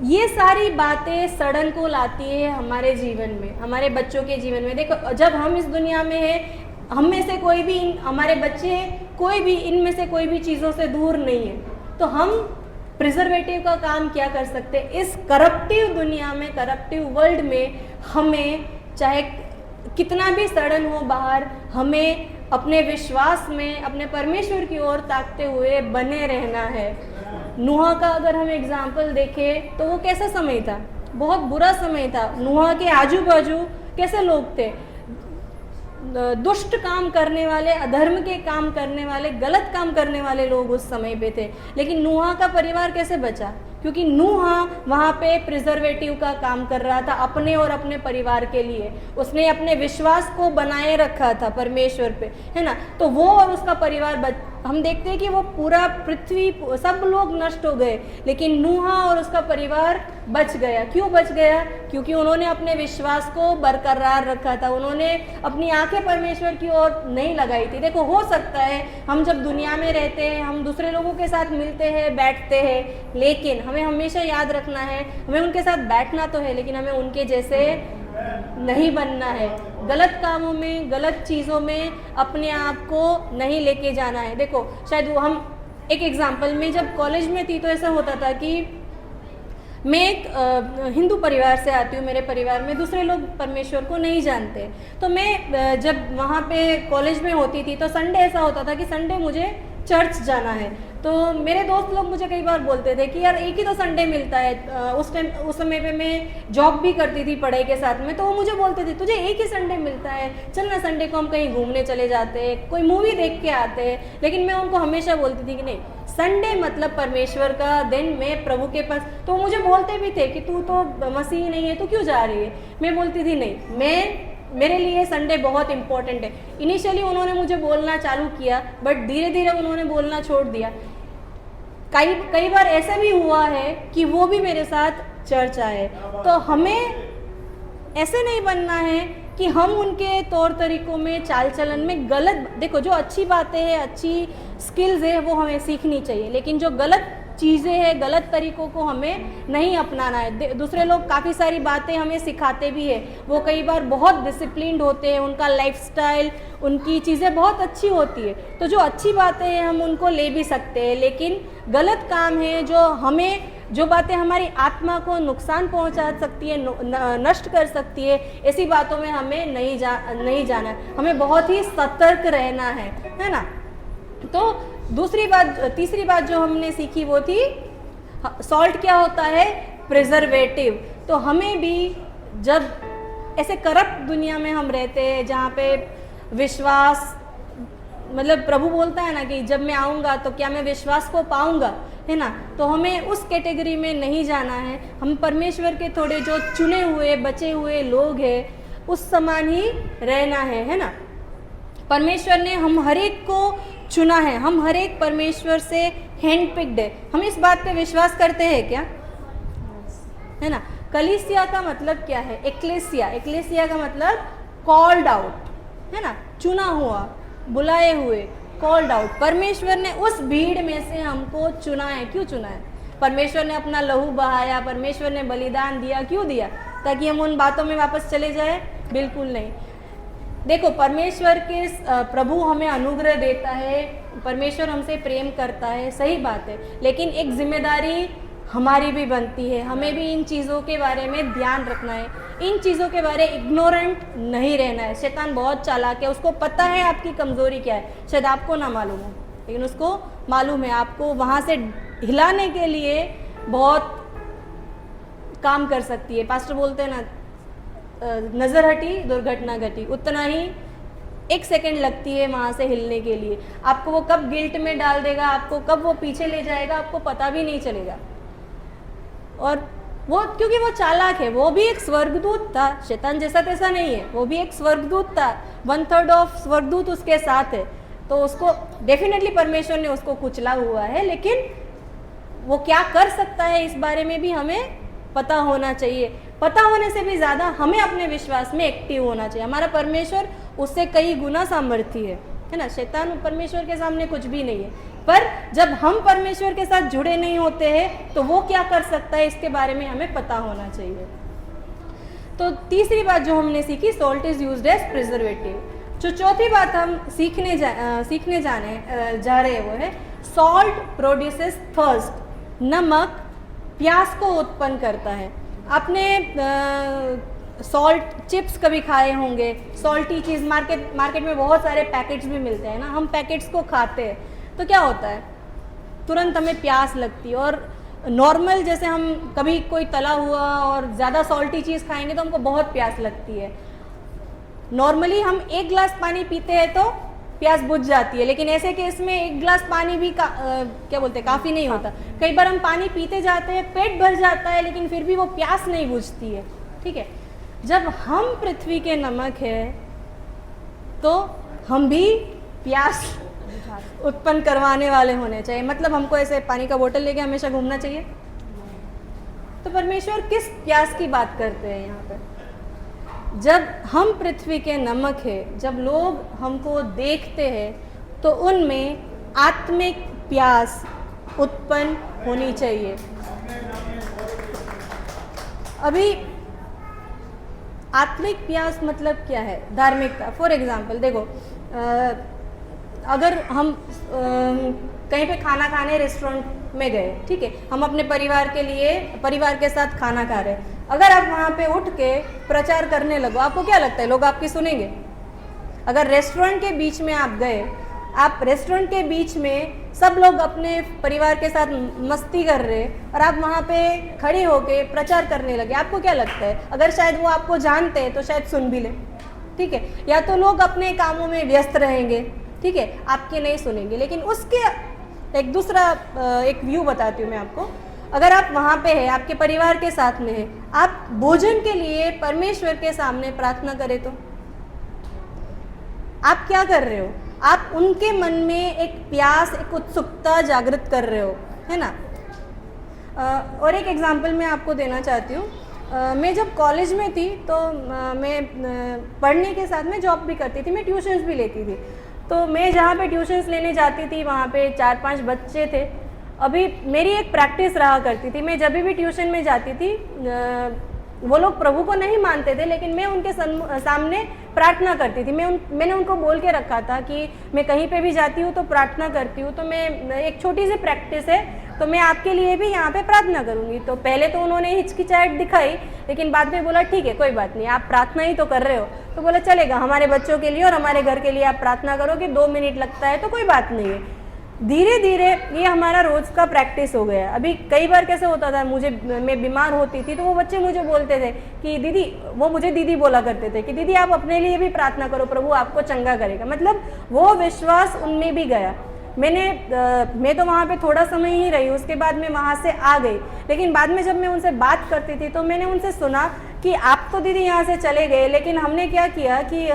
Speaker 1: ये सारी बातें सड़न को लाती है हमारे जीवन में, हमारे बच्चों के जीवन में। देखो, जब हम इस दुनिया में हैं, हम में से कोई भी, हमारे बच्चे कोई भी इनमें से कोई भी चीज़ों से दूर नहीं है। तो हम प्रिजर्वेटिव का काम क्या कर सकते हैं? इस करप्टिव दुनिया में, करप्टिव वर्ल्ड में, हमें चाहे कितना भी सड़न हो बाहर, हमें अपने विश्वास में अपने परमेश्वर की ओर ताकते हुए बने रहना है। नूह का अगर हम एग्जाम्पल देखें तो वो कैसा समय था? बहुत बुरा समय था। नूह के आजू बाजू कैसे लोग थे? दुष्ट काम करने वाले, अधर्म के काम करने वाले, गलत काम करने वाले लोग उस समय पे थे। लेकिन नूह का परिवार कैसे बचा? क्योंकि नूह वहाँ पे प्रिजर्वेटिव का काम कर रहा था अपने और अपने परिवार के लिए। उसने अपने विश्वास को बनाए रखा था परमेश्वर पे, है ना। तो वो और उसका परिवार हम देखते हैं कि वो पूरा पृथ्वी, सब लोग नष्ट हो गए, लेकिन नूह और उसका परिवार बच गया। क्यों बच गया? क्योंकि उन्होंने अपने विश्वास को बरकरार रखा था, उन्होंने अपनी आंखें परमेश्वर की ओर नहीं लगाई थी। देखो, हो सकता है हम जब दुनिया में रहते हैं, हम दूसरे लोगों के साथ मिलते हैं, बैठते हैं, लेकिन हमें हमेशा याद रखना है, हमें उनके साथ बैठना तो है, लेकिन हमें उनके जैसे नहीं बनना है। गलत कामों में, गलत चीज़ों में अपने आप को नहीं लेके जाना है। देखो, शायद वो हम एक एग्जाम्पल में, जब कॉलेज में थी तो ऐसा होता था कि मैं एक हिंदू परिवार से आती हूँ, मेरे परिवार में दूसरे लोग परमेश्वर को नहीं जानते। तो मैं जब वहाँ पे कॉलेज में होती थी तो संडे ऐसा होता था कि संडे मुझे चर्च जाना है। तो मेरे दोस्त लोग मुझे कई बार बोलते थे कि यार एक ही तो संडे मिलता है। उस समय पे मैं जॉब भी करती थी पढ़ाई के साथ में, तो वो मुझे बोलते थे तुझे एक ही संडे मिलता है, चल ना संडे को हम कहीं घूमने चले जाते, कोई मूवी देख के आते। लेकिन मैं उनको हमेशा बोलती थी कि नहीं, संडे मतलब परमेश्वर का दिन, मैं प्रभु के पास। तो मुझे बोलते भी थे कि तू तो मसीही नहीं है, तू क्यों जा रही है। मैं बोलती थी नहीं, मेरे लिए संडे बहुत इम्पोर्टेंट है। इनिशियली उन्होंने मुझे बोलना चालू किया, बट धीरे धीरे उन्होंने बोलना छोड़ दिया। कई बार ऐसा भी हुआ है कि वो भी मेरे साथ चर्च आए। तो हमें ऐसे नहीं बनना है कि हम उनके तौर तरीकों में, चाल चलन में गलत। देखो, जो अच्छी बातें हैं, अच्छी स्किल्स है, वो हमें सीखनी चाहिए, लेकिन जो गलत चीज़ें हैं, गलत तरीकों को हमें नहीं अपनाना है। दूसरे लोग काफ़ी सारी बातें हमें सिखाते भी है, वो कई बार बहुत डिसिप्लिन्ड होते हैं, उनका लाइफस्टाइल, उनकी चीज़ें बहुत अच्छी होती है। तो जो अच्छी बातें हैं हम उनको ले भी सकते हैं, लेकिन गलत काम है जो बातें हमारी आत्मा को नुकसान पहुंचा सकती है, नष्ट कर सकती है, ऐसी बातों में हमें नहीं जाना। हमें बहुत ही सतर्क रहना है ना। तो तीसरी बात जो हमने सीखी वो थी, सॉल्ट क्या होता है, प्रिजर्वेटिव। तो हमें भी, जब ऐसे करप्ट दुनिया में हम रहते हैं जहाँ पे विश्वास, मतलब प्रभु बोलता है ना कि जब मैं आऊँगा तो क्या मैं विश्वास को पाऊँगा, है ना। तो हमें उस कैटेगरी में नहीं जाना है। हम परमेश्वर के थोड़े जो चुने हुए, बचे हुए लोग हैं, उस समान ही रहना है ना। परमेश्वर ने हम हर एक को चुना है, हम हर एक परमेश्वर से हैंड पिक्ड है। हम इस बात पे विश्वास करते हैं क्या, है ना। कलीसिया का मतलब क्या है, एक्लेसिया का मतलब कॉल्ड आउट, है ना, चुना हुआ, बुलाए हुए, कॉल्ड आउट। परमेश्वर ने उस भीड़ में से हमको चुना है। क्यों चुना है? परमेश्वर ने अपना लहू बहाया, परमेश्वर ने बलिदान दिया। क्यों दिया? ताकि हम उन बातों में वापस चले जाए? बिल्कुल नहीं। देखो, परमेश्वर के प्रभु हमें अनुग्रह देता है, परमेश्वर हमसे प्रेम करता है, सही बात है, लेकिन एक जिम्मेदारी हमारी भी बनती है। हमें भी इन चीज़ों के बारे में ध्यान रखना है, इन चीज़ों के बारे इग्नोरेंट नहीं रहना है। शैतान बहुत चालाक है, उसको पता है आपकी कमज़ोरी क्या है, शायद आपको ना मालूम हो, लेकिन उसको मालूम है। आपको वहाँ से हिलाने के लिए बहुत काम कर सकती है। पास्टर बोलते हैं ना, नज़र हटी दुर्घटना घटी, उतना ही 1 सेकंड लगती है वहाँ से हिलने के लिए। आपको वो कब गिल्ट में डाल देगा, आपको कब वो पीछे ले जाएगा, आपको पता भी नहीं चलेगा। और वो, क्योंकि वो चालाक है, वो भी एक स्वर्गदूत था, शैतान जैसा तैसा नहीं है, वो भी एक स्वर्गदूत था, 1/3 ऑफ स्वर्गदूत उसके साथ है। तो उसको डेफिनेटली परमेश्वर ने उसको कुचला हुआ है, लेकिन वो क्या कर सकता है इस बारे में भी हमें पता होना चाहिए। पता होने से भी ज़्यादा हमें अपने विश्वास में एक्टिव होना चाहिए। हमारा परमेश्वर उससे कई गुना सामर्थी है ना। शैतान परमेश्वर के सामने कुछ भी नहीं है, पर जब हम परमेश्वर के साथ जुड़े नहीं होते हैं तो वो क्या कर सकता है, इसके बारे में हमें पता होना चाहिए। तो तीसरी बात जो हमने सीखी, salt is used as preservative. जो चौथी बात हम सीखने जा रहे हैं वो है, सॉल्ट प्रोड्यूसेस थर्स्ट। नमक प्यास को उत्पन्न करता है। आपने सॉल्ट चिप्स कभी खाए होंगे, सॉल्टी चीज़, मार्केट में बहुत सारे पैकेट्स भी मिलते हैं ना। हम पैकेट्स को खाते हैं तो क्या होता है, तुरंत हमें प्यास लगती है। और नॉर्मल जैसे हम कभी कोई तला हुआ और ज़्यादा सॉल्टी चीज़ खाएंगे तो हमको बहुत प्यास लगती है। नॉर्मली हम 1 गिलास पानी पीते हैं तो प्यास बुझ जाती है, लेकिन ऐसे केस में 1 गिलास पानी भी क्या बोलते हैं, काफ़ी नहीं होता। कई बार हम पानी पीते जाते हैं, पेट भर जाता है, लेकिन फिर भी वो प्यास नहीं बुझती है। ठीक है, जब हम पृथ्वी के नमक है तो हम भी प्यास उत्पन्न करवाने वाले होने चाहिए। मतलब हमको ऐसे पानी का बोतल लेके हमेशा घूमना चाहिए। तो परमेश्वर किस प्यास की बात करते हैं यहाँ पे? जब हम पृथ्वी के नमक है, जब लोग हमको देखते हैं तो उनमें आत्मिक प्यास उत्पन्न होनी चाहिए। अभी आत्मिक प्यास मतलब क्या है? धार्मिकता। फॉर एग्जाम्पल देखो, अगर हम कहीं पे खाना खाने रेस्टोरेंट में गए, ठीक है, हम अपने परिवार के साथ खाना खा रहे हैं। अगर आप वहाँ पे उठ के प्रचार करने लगो, आपको क्या लगता है लोग आपकी सुनेंगे? अगर रेस्टोरेंट के बीच में आप गए, आप रेस्टोरेंट के बीच में सब लोग अपने परिवार के साथ मस्ती कर रहे हैं और आप वहाँ पे खड़े होके प्रचार करने लगे, आपको क्या लगता है? अगर शायद वो आपको जानते हैं तो शायद सुन भी ले, ठीक है, या तो लोग अपने कामों में व्यस्त रहेंगे, ठीक है, आपके नहीं सुनेंगे। लेकिन उसके एक दूसरा एक व्यू बताती हूँ मैं आपको। अगर आप वहाँ पे है, आपके परिवार के साथ में है, आप भोजन के लिए परमेश्वर के सामने प्रार्थना करें तो आप क्या कर रहे हो? आप उनके मन में एक प्यास, एक उत्सुकता जागृत कर रहे हो, है ना। और एक एग्जांपल मैं आपको देना चाहती हूँ। मैं जब कॉलेज में थी तो मैं पढ़ने के साथ में जॉब भी करती थी, मैं ट्यूशन्स भी लेती थी। तो मैं जहाँ पे ट्यूशन्स लेने जाती थी वहाँ पे 4-5 बच्चे थे। अभी मेरी एक प्रैक्टिस रहा करती थी, मैं जब भी ट्यूशन में जाती थी, वो लोग प्रभु को नहीं मानते थे लेकिन मैं उनके सामने प्रार्थना करती थी। मैंने उनको बोल के रखा था कि मैं कहीं पे भी जाती हूँ तो प्रार्थना करती हूँ, तो मैं एक छोटी सी प्रैक्टिस है, तो मैं आपके लिए भी यहाँ पे प्रार्थना करूँगी। तो पहले तो उन्होंने हिचकिचाहट दिखाई, लेकिन बाद में बोला ठीक है कोई बात नहीं, आप प्रार्थना ही तो कर रहे हो। तो बोला चलेगा, हमारे बच्चों के लिए और हमारे घर के लिए आप प्रार्थना करोगे, 2 मिनट लगता है तो कोई बात नहीं है। धीरे धीरे ये हमारा रोज़ का प्रैक्टिस हो गया। अभी कई बार कैसे होता था, मैं बीमार होती थी तो वो बच्चे मुझे बोलते थे कि दीदी, वो मुझे दीदी बोला करते थे कि दीदी आप अपने लिए भी प्रार्थना करो, प्रभु आपको चंगा करेगा। मतलब वो विश्वास उनमें भी गया। मैं तो वहाँ पे थोड़ा समय ही रही, उसके बाद मैं वहाँ से आ गई। लेकिन बाद में जब मैं उनसे बात करती थी तो मैंने उनसे सुना कि आप तो दीदी यहाँ से चले गए, लेकिन हमने क्या किया कि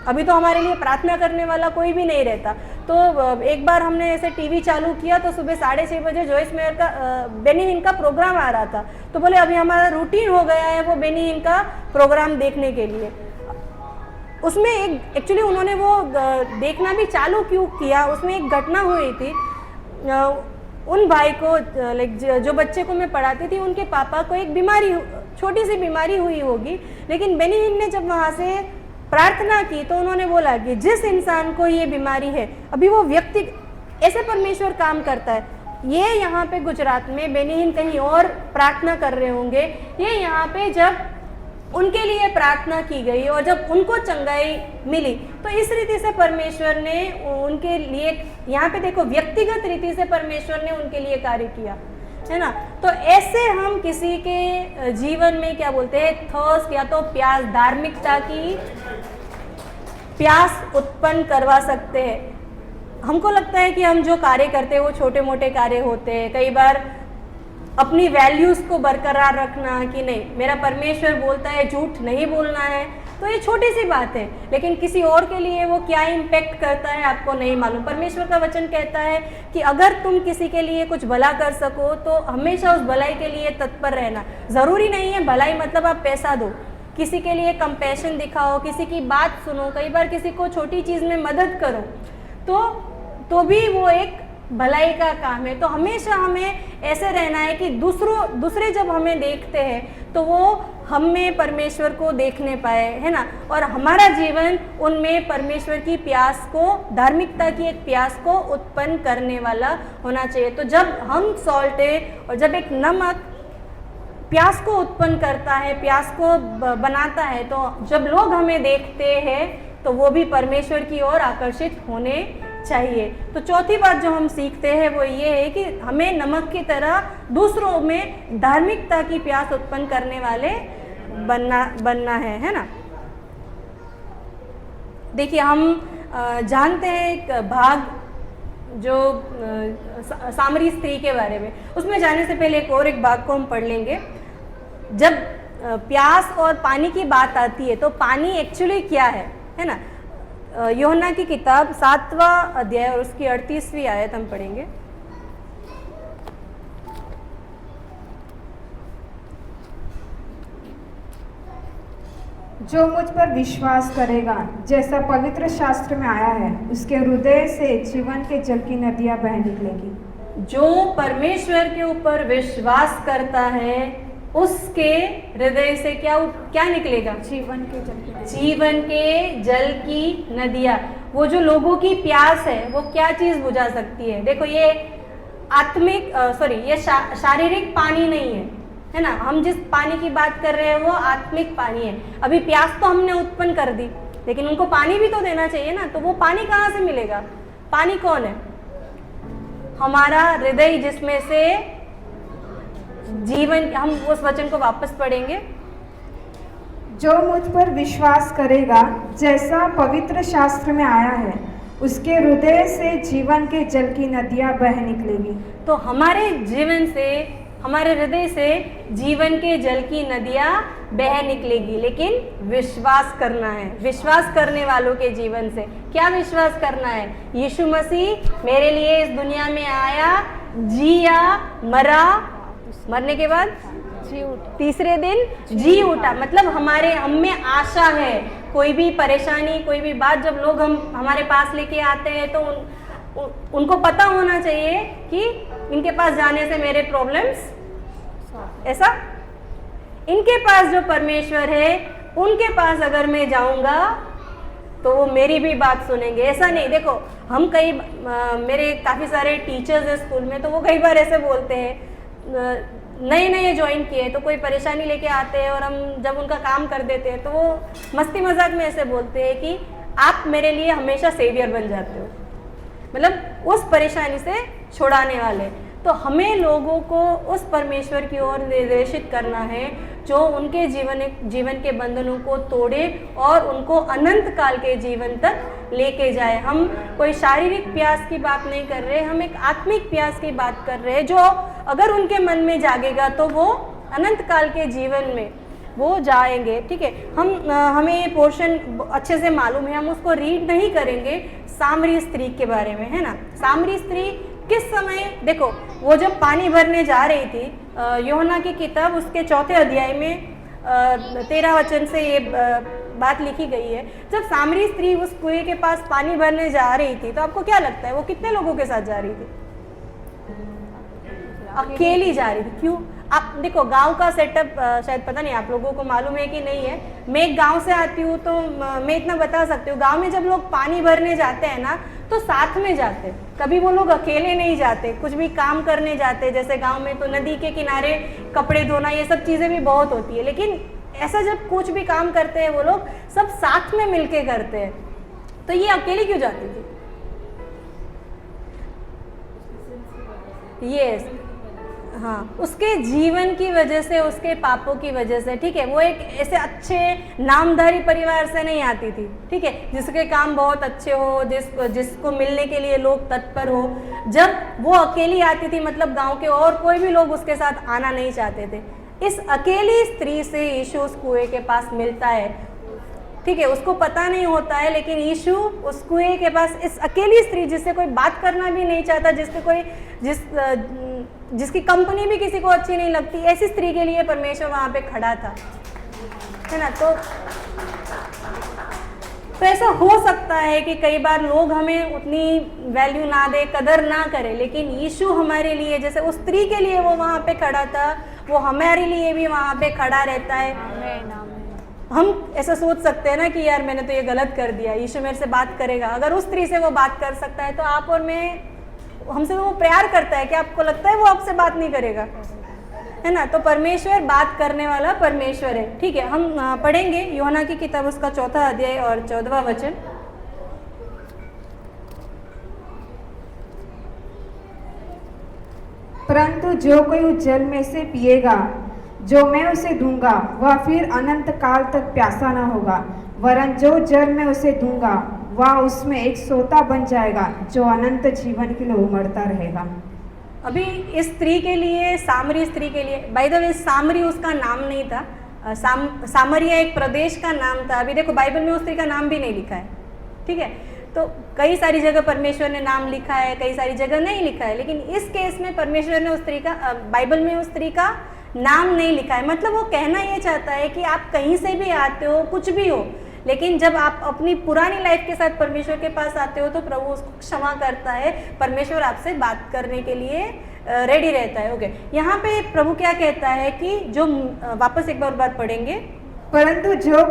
Speaker 1: अभी तो हमारे लिए प्रार्थना करने वाला कोई भी नहीं रहता। तो एक बार हमने ऐसे टीवी चालू किया तो सुबह 6:30 बजे जॉयस मेयर का बेनी हिन का प्रोग्राम आ रहा था। तो बोले अभी हमारा रूटीन हो गया है वो बेनी हिन का प्रोग्राम देखने के लिए। उसमें एक एक्चुअली उन्होंने वो देखना भी चालू क्यों किया, उसमें एक घटना हुई थी। उन भाई को लाइक जो बच्चे को मैं पढ़ाती थी, उनके पापा को एक बीमारी, छोटी सी बीमारी हुई होगी, लेकिन बेनी हिन ने जब वहाँ से प्रार्थना की तो उन्होंने बोला कि जिस इंसान को ये बीमारी है, अभी वो व्यक्ति, ऐसे परमेश्वर काम करता है। ये यहाँ पे गुजरात में बेनी हिन कहीं और प्रार्थना कर रहे होंगे, ये यहाँ पे जब उनके लिए प्रार्थना की गई और जब उनको चंगाई मिली तो इस रीति से परमेश्वर ने उनके लिए, यहाँ पे देखो व्यक्तिगत रीति से परमेश्वर ने उनके लिए कार्य किया, है ना। तो ऐसे हम किसी के जीवन में क्या बोलते हैं, थर्स्ट या तो प्यास, धार्मिकता की प्यास उत्पन्न करवा सकते हैं। हमको लगता है कि हम जो कार्य करते हैं वो छोटे मोटे कार्य होते हैं। कई बार अपनी वैल्यूज़ को बरकरार रखना कि नहीं, मेरा परमेश्वर बोलता है झूठ नहीं बोलना है, तो ये छोटी सी बात है, लेकिन किसी और के लिए वो क्या इम्पैक्ट करता है आपको नहीं मालूम। परमेश्वर का वचन कहता है कि अगर तुम किसी के लिए कुछ भला कर सको तो हमेशा उस भलाई के लिए तत्पर रहना। ज़रूरी नहीं है भलाई मतलब आप पैसा दो, किसी के लिए कंपैशन दिखाओ, किसी की बात सुनो, कई बार किसी को छोटी चीज़ में मदद करो, तो भी वो एक भलाई का काम है। तो हमेशा हमें ऐसे रहना है कि दूसरे जब हमें देखते हैं तो वो हम में परमेश्वर को देखने पाए, है ना, और हमारा जीवन उनमें परमेश्वर की प्यास को, धार्मिकता की एक प्यास को उत्पन्न करने वाला होना चाहिए। तो जब हम सॉल्ट है और जब एक नमक प्यास को उत्पन्न करता है, प्यास को बनाता है, तो जब लोग हमें देखते हैं तो वो भी परमेश्वर की ओर आकर्षित होने चाहिए। तो चौथी बात जो हम सीखते हैं वो ये है कि हमें नमक की तरह दूसरों में धार्मिकता की प्यास उत्पन्न करने वाले बनना है ना। देखिए हम जानते हैं एक भाग जो सामरी स्त्री के बारे में, उसमें जाने से पहले एक भाग को हम पढ़ लेंगे। जब प्यास और पानी की बात आती है तो पानी एक्चुअली क्या है ना। यूहन्ना की किताब 7वां अध्याय और उसकी 38वीं आयत हम पढ़ेंगे।
Speaker 2: जो मुझ पर विश्वास करेगा, जैसा पवित्र शास्त्र में आया है, उसके हृदय से जीवन के जल की नदियां बह निकलेगी।
Speaker 1: जो परमेश्वर के ऊपर विश्वास करता है उसके हृदय से क्या निकलेगा? जीवन के जल की नदियाँ। वो जो लोगों की प्यास है वो क्या चीज़ बुझा सकती है? देखो ये ये शारीरिक पानी नहीं है ना। हम जिस पानी की बात कर रहे हैं वो आत्मिक पानी है। अभी प्यास तो हमने उत्पन्न कर दी, लेकिन उनको पानी भी तो देना चाहिए ना। तो वो पानी कहाँ से मिलेगा? पानी कौन है? हमारा हृदय जिसमें से जीवन, हम उस वचन को वापस पढ़ेंगे।
Speaker 2: जो मुझ पर विश्वास करेगा, जैसा पवित्र शास्त्र में आया है, उसके हृदय से जीवन के जल की नदियां बह निकलेगी।
Speaker 1: तो हमारे जीवन से, हमारे हृदय से जीवन के जल की नदियां बह निकलेगी, लेकिन विश्वास करना है। विश्वास करने वालों के जीवन से क्या विश्वास करना है? यीशु मसीह मेरे लिए इस दुनिया में आया, जिया, मरा, मरने के बाद तीसरे दिन जी उठा। मतलब हम में आशा है। कोई भी परेशानी, कोई भी बात जब लोग हमारे पास लेके आते हैं तो उनको पता होना चाहिए कि इनके पास जाने से मेरे प्रॉब्लम्स, ऐसा इनके पास जो परमेश्वर है उनके पास अगर मैं जाऊंगा तो वो मेरी भी बात सुनेंगे। ऐसा नहीं, देखो हम मेरे काफ़ी सारे टीचर्स हैं स्कूल में, तो वो कई बार ऐसे बोलते हैं, नए ज्वाइन किए तो कोई परेशानी लेके आते हैं और हम जब उनका काम कर देते हैं तो वो मस्ती मजाक में ऐसे बोलते हैं कि आप मेरे लिए हमेशा सेवियर बन जाते हो, मतलब उस परेशानी से छुड़ाने वाले। तो हमें लोगों को उस परमेश्वर की ओर निर्देशित करना है जो उनके जीवन के बंधनों को तोड़े और उनको अनंत काल के जीवन तक लेके जाए। हम कोई शारीरिक प्यास की बात नहीं कर रहे, हम एक आत्मिक प्यास की बात कर रहे हैं जो अगर उनके मन में जागेगा तो वो अनंत काल के जीवन में वो जाएंगे। ठीक है, हमें ये पोर्शन अच्छे से मालूम है, हम उसको रीड नहीं करेंगे। सामरी स्त्री के बारे में है ना, सामरी स्त्री किस समय, देखो वो जब पानी भरने जा रही थी, यूहन्ना की किताब उसके 4 अध्याय में 13 वचन से ये बात लिखी गई है। जब सामरी स्त्री उस कुएं के पास पानी भरने जा रही थी तो आपको क्या लगता है वो कितने लोगों के साथ जा रही थी? अकेली जा रही थी। क्यों? आप देखो गांव का सेटअप शायद पता नहीं आप लोगों को मालूम है कि नहीं है। मैं एक गांव से आती हूँ तो मैं इतना बता सकती हूँ, गांव में जब लोग पानी भरने जाते हैं ना तो साथ में जाते हैं, कभी वो लोग अकेले नहीं जाते। कुछ भी काम करने जाते, जैसे गांव में तो नदी के किनारे कपड़े धोना ये सब चीज़ें भी बहुत होती है, लेकिन ऐसा जब कुछ भी काम करते हैं वो लोग सब साथ में मिलके करते हैं। तो ये अकेली क्यों जाती थी? यस, हाँ, उसके जीवन की वजह से, उसके पापों की वजह से। ठीक है, वो एक ऐसे अच्छे नामधारी परिवार से नहीं आती थी, ठीक है, जिसके काम बहुत अच्छे हो, जिसको मिलने के लिए लोग तत्पर हो। जब वो अकेली आती थी, मतलब गांव के और कोई भी लोग उसके साथ आना नहीं चाहते थे। इस अकेली स्त्री से यीशु उस कुएं के पास मिलता है। ठीक है, उसको पता नहीं होता है, लेकिन यीशु उस कुएं के पास, इस अकेली स्त्री जिससे कोई बात करना भी नहीं चाहता, जिसकी कंपनी भी किसी को अच्छी नहीं लगती, ऐसी स्त्री के लिए परमेश्वर वहाँ पे खड़ा था, है ना। तो ऐसा हो सकता है कि कई बार लोग हमें उतनी वैल्यू ना दे, कदर ना करें, लेकिन यीशु हमारे लिए, जैसे उस स्त्री के लिए वो वहाँ पे खड़ा था, वो हमारे लिए भी वहाँ पे खड़ा रहता है। हम ऐसा सोच सकते हैं ना कि यार मैंने तो ये गलत कर दिया, यीशु मेरे से बात करेगा। अगर उस स्त्री से वो बात कर सकता है तो आप और मैं, हमसे तो वो प्यार करता है, कि आपको लगता है वो आपसे बात नहीं करेगा, है ना। तो परमेश्वर बात करने वाला परमेश्वर है। ठीक है, हम पढ़ेंगे यूहन्ना की किताब उसका 4 अध्याय और 14वां वचन।
Speaker 2: परंतु जो कोई उस जल में से पिएगा जो मैं उसे दूंगा, वह फिर अनंत काल तक प्यासा न होगा, वरन जो जल मैं उसे दूंगा वह उसमें एक सोता बन जाएगा जो अनंत जीवन के लिए उमड़ता रहेगा।
Speaker 1: अभी इस स्त्री के लिए, सामरी स्त्री के लिए, बाय द वे सामरी उसका नाम नहीं था, सामरिया एक प्रदेश का नाम था। अभी देखो बाइबल में उस स्त्री का नाम भी नहीं लिखा है, ठीक है। तो कई सारी जगह परमेश्वर ने नाम लिखा है, कई सारी जगह नहीं लिखा है, लेकिन इस केस में परमेश्वर ने उस स्त्री का, बाइबल में उस स्त्री का नाम नहीं लिखा है। मतलब वो कहना ये चाहता है कि आप कहीं से भी आते हो, कुछ भी हो, लेकिन जब आप अपनी पुरानी लाइफ के साथ परमेश्वर के पास आते हो तो प्रभु उसको क्षमा करता है। परमेश्वर आपसे बात करने के लिए रेडी रहता है। ओके, यहाँ पे प्रभु क्या कहता है कि जो, वापस एक बार पढ़ेंगे,
Speaker 2: परंतु जो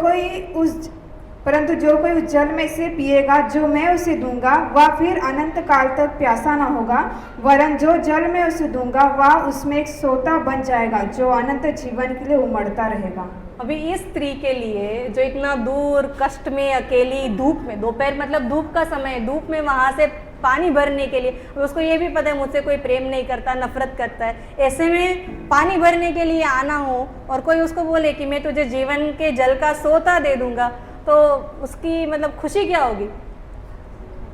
Speaker 2: कोई उस जल में से पिएगा जो मैं उसे दूंगा, वह फिर अनंत काल तक प्यासा न होगा, वरन जो जल मैं उसे दूंगा वह उसमें एक सोता बन जाएगा जो अनंत जीवन के लिए उमड़ता रहेगा।
Speaker 1: अभी इस स्त्री के लिए जो इतना दूर, कष्ट में, अकेली, धूप में, दोपहर मतलब धूप का समय, धूप में वहाँ से पानी भरने के लिए, उसको ये भी पता है मुझसे कोई प्रेम नहीं करता, नफरत करता है, ऐसे में पानी भरने के लिए आना हो और कोई उसको बोले कि मैं तुझे जीवन के जल का सोता दे दूंगा, तो उसकी मतलब खुशी क्या होगी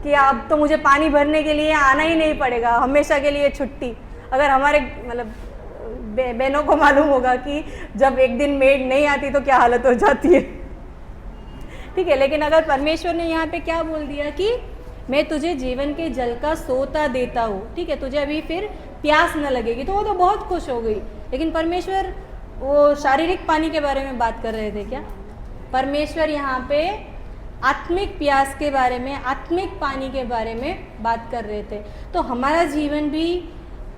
Speaker 1: कि अब तो मुझे पानी भरने के लिए आना ही नहीं पड़ेगा, हमेशा के लिए छुट्टी। अगर हमारे मतलब बहनों को मालूम होगा कि जब एक दिन मेड नहीं आती तो क्या हालत हो जाती है, ठीक है। लेकिन अगर परमेश्वर ने यहाँ पे क्या बोल दिया कि मैं तुझे जीवन के जल का सोता देता हूँ, ठीक है, तुझे अभी फिर प्यास न लगेगी, तो वो तो बहुत खुश हो गई। लेकिन परमेश्वर वो शारीरिक पानी के बारे में बात कर रहे थे क्या? परमेश्वर यहाँ पे आत्मिक प्यास के बारे में, आत्मिक पानी के बारे में बात कर रहे थे। तो हमारा जीवन भी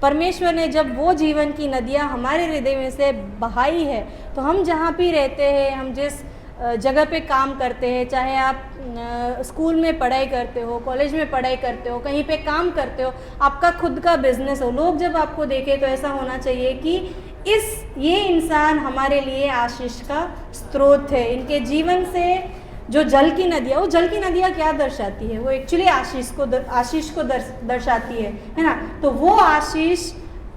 Speaker 1: परमेश्वर ने जब वो जीवन की नदियाँ हमारे हृदय में से बहाई है, तो हम जहाँ भी रहते हैं, हम जिस जगह पे काम करते हैं, चाहे आप स्कूल में पढ़ाई करते हो, कॉलेज में पढ़ाई करते हो, कहीं पे काम करते हो, आपका खुद का बिजनेस हो, लोग जब आपको देखें तो ऐसा होना चाहिए कि ये इंसान हमारे लिए आशीष का स्रोत है। इनके जीवन से जो जल की नदियाँ, वो जल की नदियाँ क्या दर्शाती है? वो एक्चुअली आशीष को दर्शाती है ना। तो वो आशीष,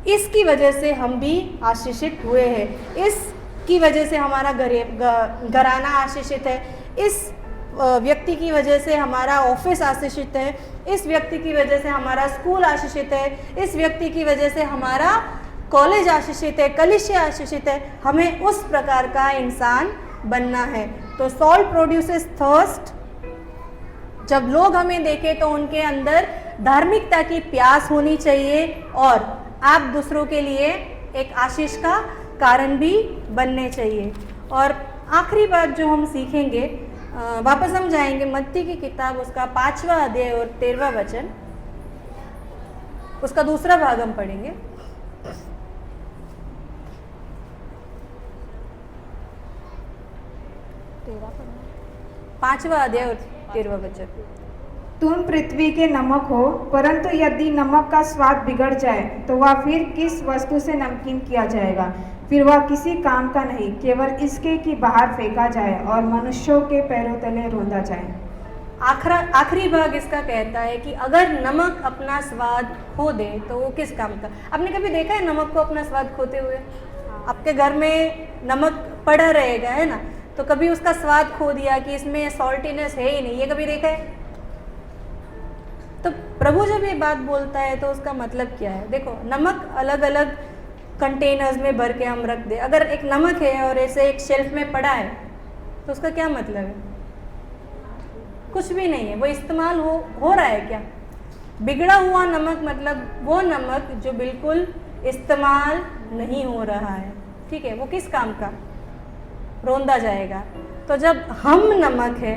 Speaker 1: इसकी वजह से हम भी आशीषित हुए हैं, इसकी वजह से हमारा घराना आशीषित है, इस व्यक्ति की वजह से हमारा ऑफिस आशीषित है, इस व्यक्ति की वजह से हमारा स्कूल आशीषित है, इस व्यक्ति की वजह से हमारा कॉलेज आशीषित है, कलीसिया आशीषित है। हमें उस प्रकार का इंसान बनना है। तो सॉल्ट प्रोड्यूसेस थर्स्ट। जब लोग हमें देखें तो उनके अंदर धार्मिकता की प्यास होनी चाहिए और आप दूसरों के लिए एक आशीष का कारण भी बनने चाहिए। और आखिरी बात जो हम सीखेंगे, वापस हम जाएंगे मत्ती की किताब, उसका 5वां अध्याय और 13वां वचन, उसका दूसरा भाग हम पढ़ेंगे। 5वां अध्याय और 13वां वचन।
Speaker 2: तुम पृथ्वी के नमक हो, परंतु यदि नमक का स्वाद बिगड़ जाए तो वह फिर किस वस्तु से नमकीन किया जाएगा? फिर वह किसी काम का नहीं, केवल इसके कि बाहर फेंका जाए और मनुष्यों के पैरों तले रौंदा जाए।
Speaker 1: आखिरी भाग इसका कहता है कि अगर नमक अपना स्वाद खो दे तो वो किस काम का। आपने कभी देखा है नमक को अपना स्वाद खोते हुए? आपके घर में नमक पड़ा रहेगा, है ना, तो कभी उसका स्वाद खो दिया कि इसमें सॉल्टीनेस है ही नहीं, ये कभी देखा है? तो प्रभु जब ये बात बोलता है तो उसका मतलब क्या है? देखो, नमक अलग अलग कंटेनर्स में भर के हम रख दे, अगर एक नमक है और ऐसे एक शेल्फ में पड़ा है तो उसका क्या मतलब है? कुछ भी नहीं है, वो इस्तेमाल हो रहा है क्या? बिगड़ा हुआ नमक मतलब वो नमक जो बिल्कुल इस्तेमाल नहीं हो रहा है, ठीक है, वो किस काम का? रौंदा जाएगा। तो जब हम नमक है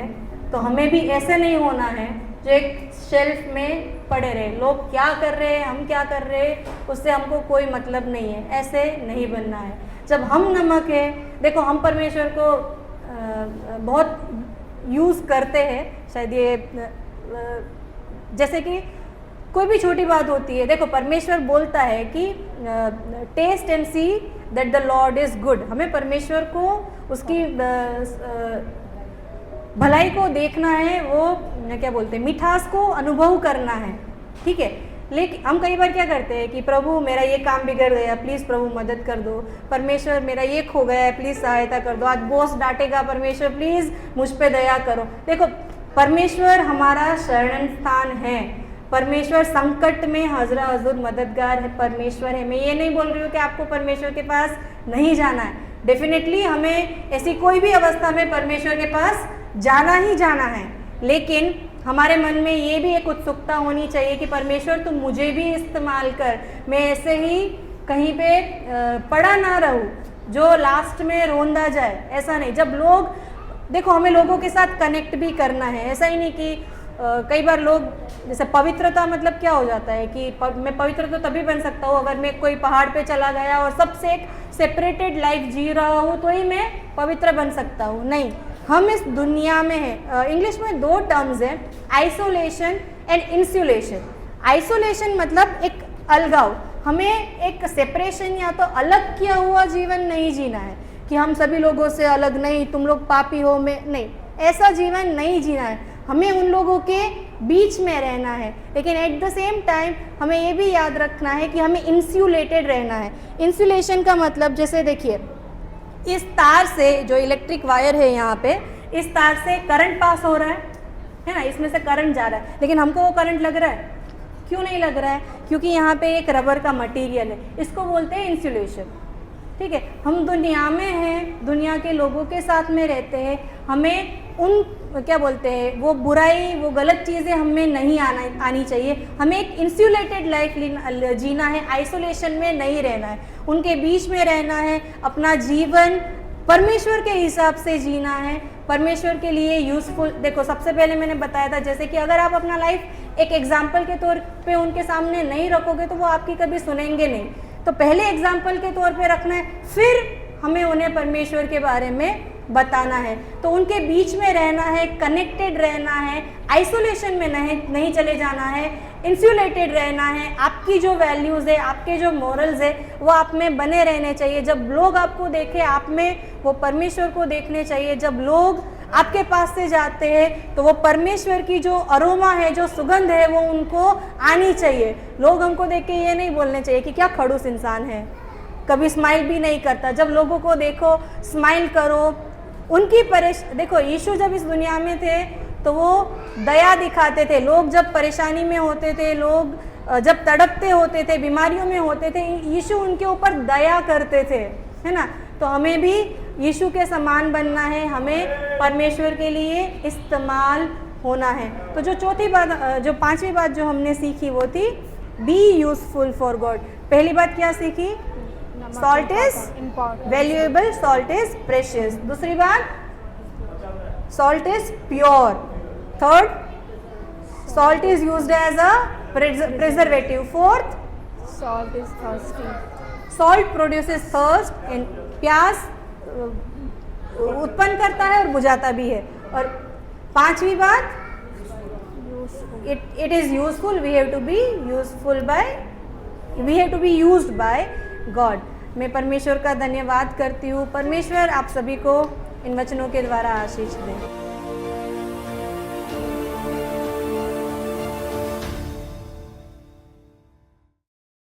Speaker 1: तो हमें भी ऐसे नहीं होना है जो एक शेल्फ में पड़े रहे, लोग क्या कर रहे हैं, हम क्या कर रहे हैं, उससे हमको कोई मतलब नहीं है, ऐसे नहीं बनना है। जब हम नमक है, देखो हम परमेश्वर को बहुत यूज़ करते हैं, शायद ये जैसे कि कोई भी छोटी बात होती है, देखो परमेश्वर बोलता है कि taste and see that the Lord is good. हमें परमेश्वर को उसकी भलाई को देखना है, वो क्या बोलते हैं, मिठास को अनुभव करना है, ठीक है। लेकिन हम कई बार क्या करते हैं कि प्रभु मेरा ये काम बिगड़ गया, प्लीज़ प्रभु मदद कर दो, परमेश्वर मेरा ये खो गया है, प्लीज़ सहायता कर दो, आज बॉस डांटेगा, परमेश्वर प्लीज़ मुझ पे दया करो। देखो, परमेश्वर हमारा शरण स्थान है, परमेश्वर संकट में हजरा हजूर मददगार है, परमेश्वर है। मैं ये नहीं बोल रही हूँ कि आपको परमेश्वर के पास नहीं जाना है, डेफिनेटली हमें ऐसी कोई भी अवस्था में परमेश्वर के पास जाना ही जाना है, लेकिन हमारे मन में ये भी एक उत्सुकता होनी चाहिए कि परमेश्वर तुम मुझे भी इस्तेमाल कर, मैं ऐसे ही कहीं पे पड़ा ना रहूं जो लास्ट में रोंदा जाए, ऐसा नहीं। जब लोग, देखो हमें लोगों के साथ कनेक्ट भी करना है, ऐसा ही नहीं कि कई बार लोग, जैसे पवित्रता मतलब क्या हो जाता है कि मैं पवित्र तो तभी बन सकता हूँ अगर मैं कोई पहाड़ पे चला गया और सबसे एक सेपरेटेड लाइफ जी रहा हूँ तो ही मैं पवित्र बन सकता हूँ, नहीं। हम इस दुनिया में हैं, इंग्लिश में 2 टर्म्स हैं, आइसोलेशन एंड इंसुलेशन। आइसोलेशन मतलब एक अलगाव, हमें एक सेपरेशन या तो अलग किया हुआ जीवन नहीं जीना है कि हम सभी लोगों से अलग, नहीं तुम लोग पापी हो, मैं नहीं, ऐसा जीवन नहीं जीना है। हमें उन लोगों के बीच में रहना है, लेकिन एट द सेम टाइम हमें ये भी याद रखना है कि हमें इंसुलेटेड रहना है। इंसुलेशन का मतलब जैसे देखिए, इस तार से, जो इलेक्ट्रिक वायर है यहाँ पे, इस तार से करंट पास हो रहा है ना, इसमें से करंट जा रहा है, लेकिन हमको वो करंट लग रहा है? क्यों नहीं लग रहा है? क्योंकि यहाँ पे एक रबर का मटेरियल है, इसको बोलते हैं इंसुलेशन। ठीक है, हम दुनिया में हैं, दुनिया के लोगों के साथ में रहते हैं, हमें उन क्या बोलते हैं, वो बुराई, वो गलत चीज़ें हमें नहीं आनी चाहिए। हमें एक इंसुलेटेड लाइफ जीना है, आइसोलेशन में नहीं रहना है, उनके बीच में रहना है, अपना जीवन परमेश्वर के हिसाब से जीना है, परमेश्वर के लिए यूज़फुल। देखो, सबसे पहले मैंने बताया था जैसे कि अगर आप अपना लाइफ एक एग्जाम्पल के तौर पे उनके सामने नहीं रखोगे तो वो आपकी कभी सुनेंगे नहीं। तो पहले एग्जाम्पल के तौर पे रखना है, फिर हमें उन्हें परमेश्वर के बारे में बताना है। तो उनके बीच में रहना है, कनेक्टेड रहना है, आइसोलेशन में नहीं चले जाना है, इंसुलेटेड रहना है। आपकी जो वैल्यूज़ है, आपके जो मॉरल्स है, वो आप में बने रहने चाहिए। जब लोग आपको देखें, आप में वो परमेश्वर को देखने चाहिए। जब लोग आपके पास से जाते हैं तो वो परमेश्वर की जो अरोमा है, जो सुगंध है, वो उनको आनी चाहिए। लोग हमको देख के ये नहीं बोलने चाहिए कि क्या खड़ूस इंसान है, कभी स्माइल भी नहीं करता। जब लोगों को देखो, स्माइल करो। उनकी देखो, यीशु जब इस दुनिया में थे तो वो दया दिखाते थे। लोग जब परेशानी में होते थे, लोग जब तड़पते होते थे, बीमारियों में होते थे, यीशु उनके ऊपर दया करते थे, है ना। तो हमें भी यीशु के समान बनना है, हमें परमेश्वर के लिए इस्तेमाल होना है। तो जो चौथी बात, जो पांचवी बात जो हमने सीखी वो थी बी यूजफुल फॉर गॉड। पहली बात क्या सीखी? Salt is valuable, salt is precious. दूसरी बात, salt is pure. Third, salt is used as a preservative. Fourth,
Speaker 2: Salt is thirsty.
Speaker 1: Salt produces thirst, प्यास उत्पन्न करता है और बुझाता भी है। और पांचवी बात, it is useful, we have to be useful by, we have to be used by God. मैं परमेश्वर का धन्यवाद करती हूँ। परमेश्वर आप सभी को इन वचनों के द्वारा आशीष दे।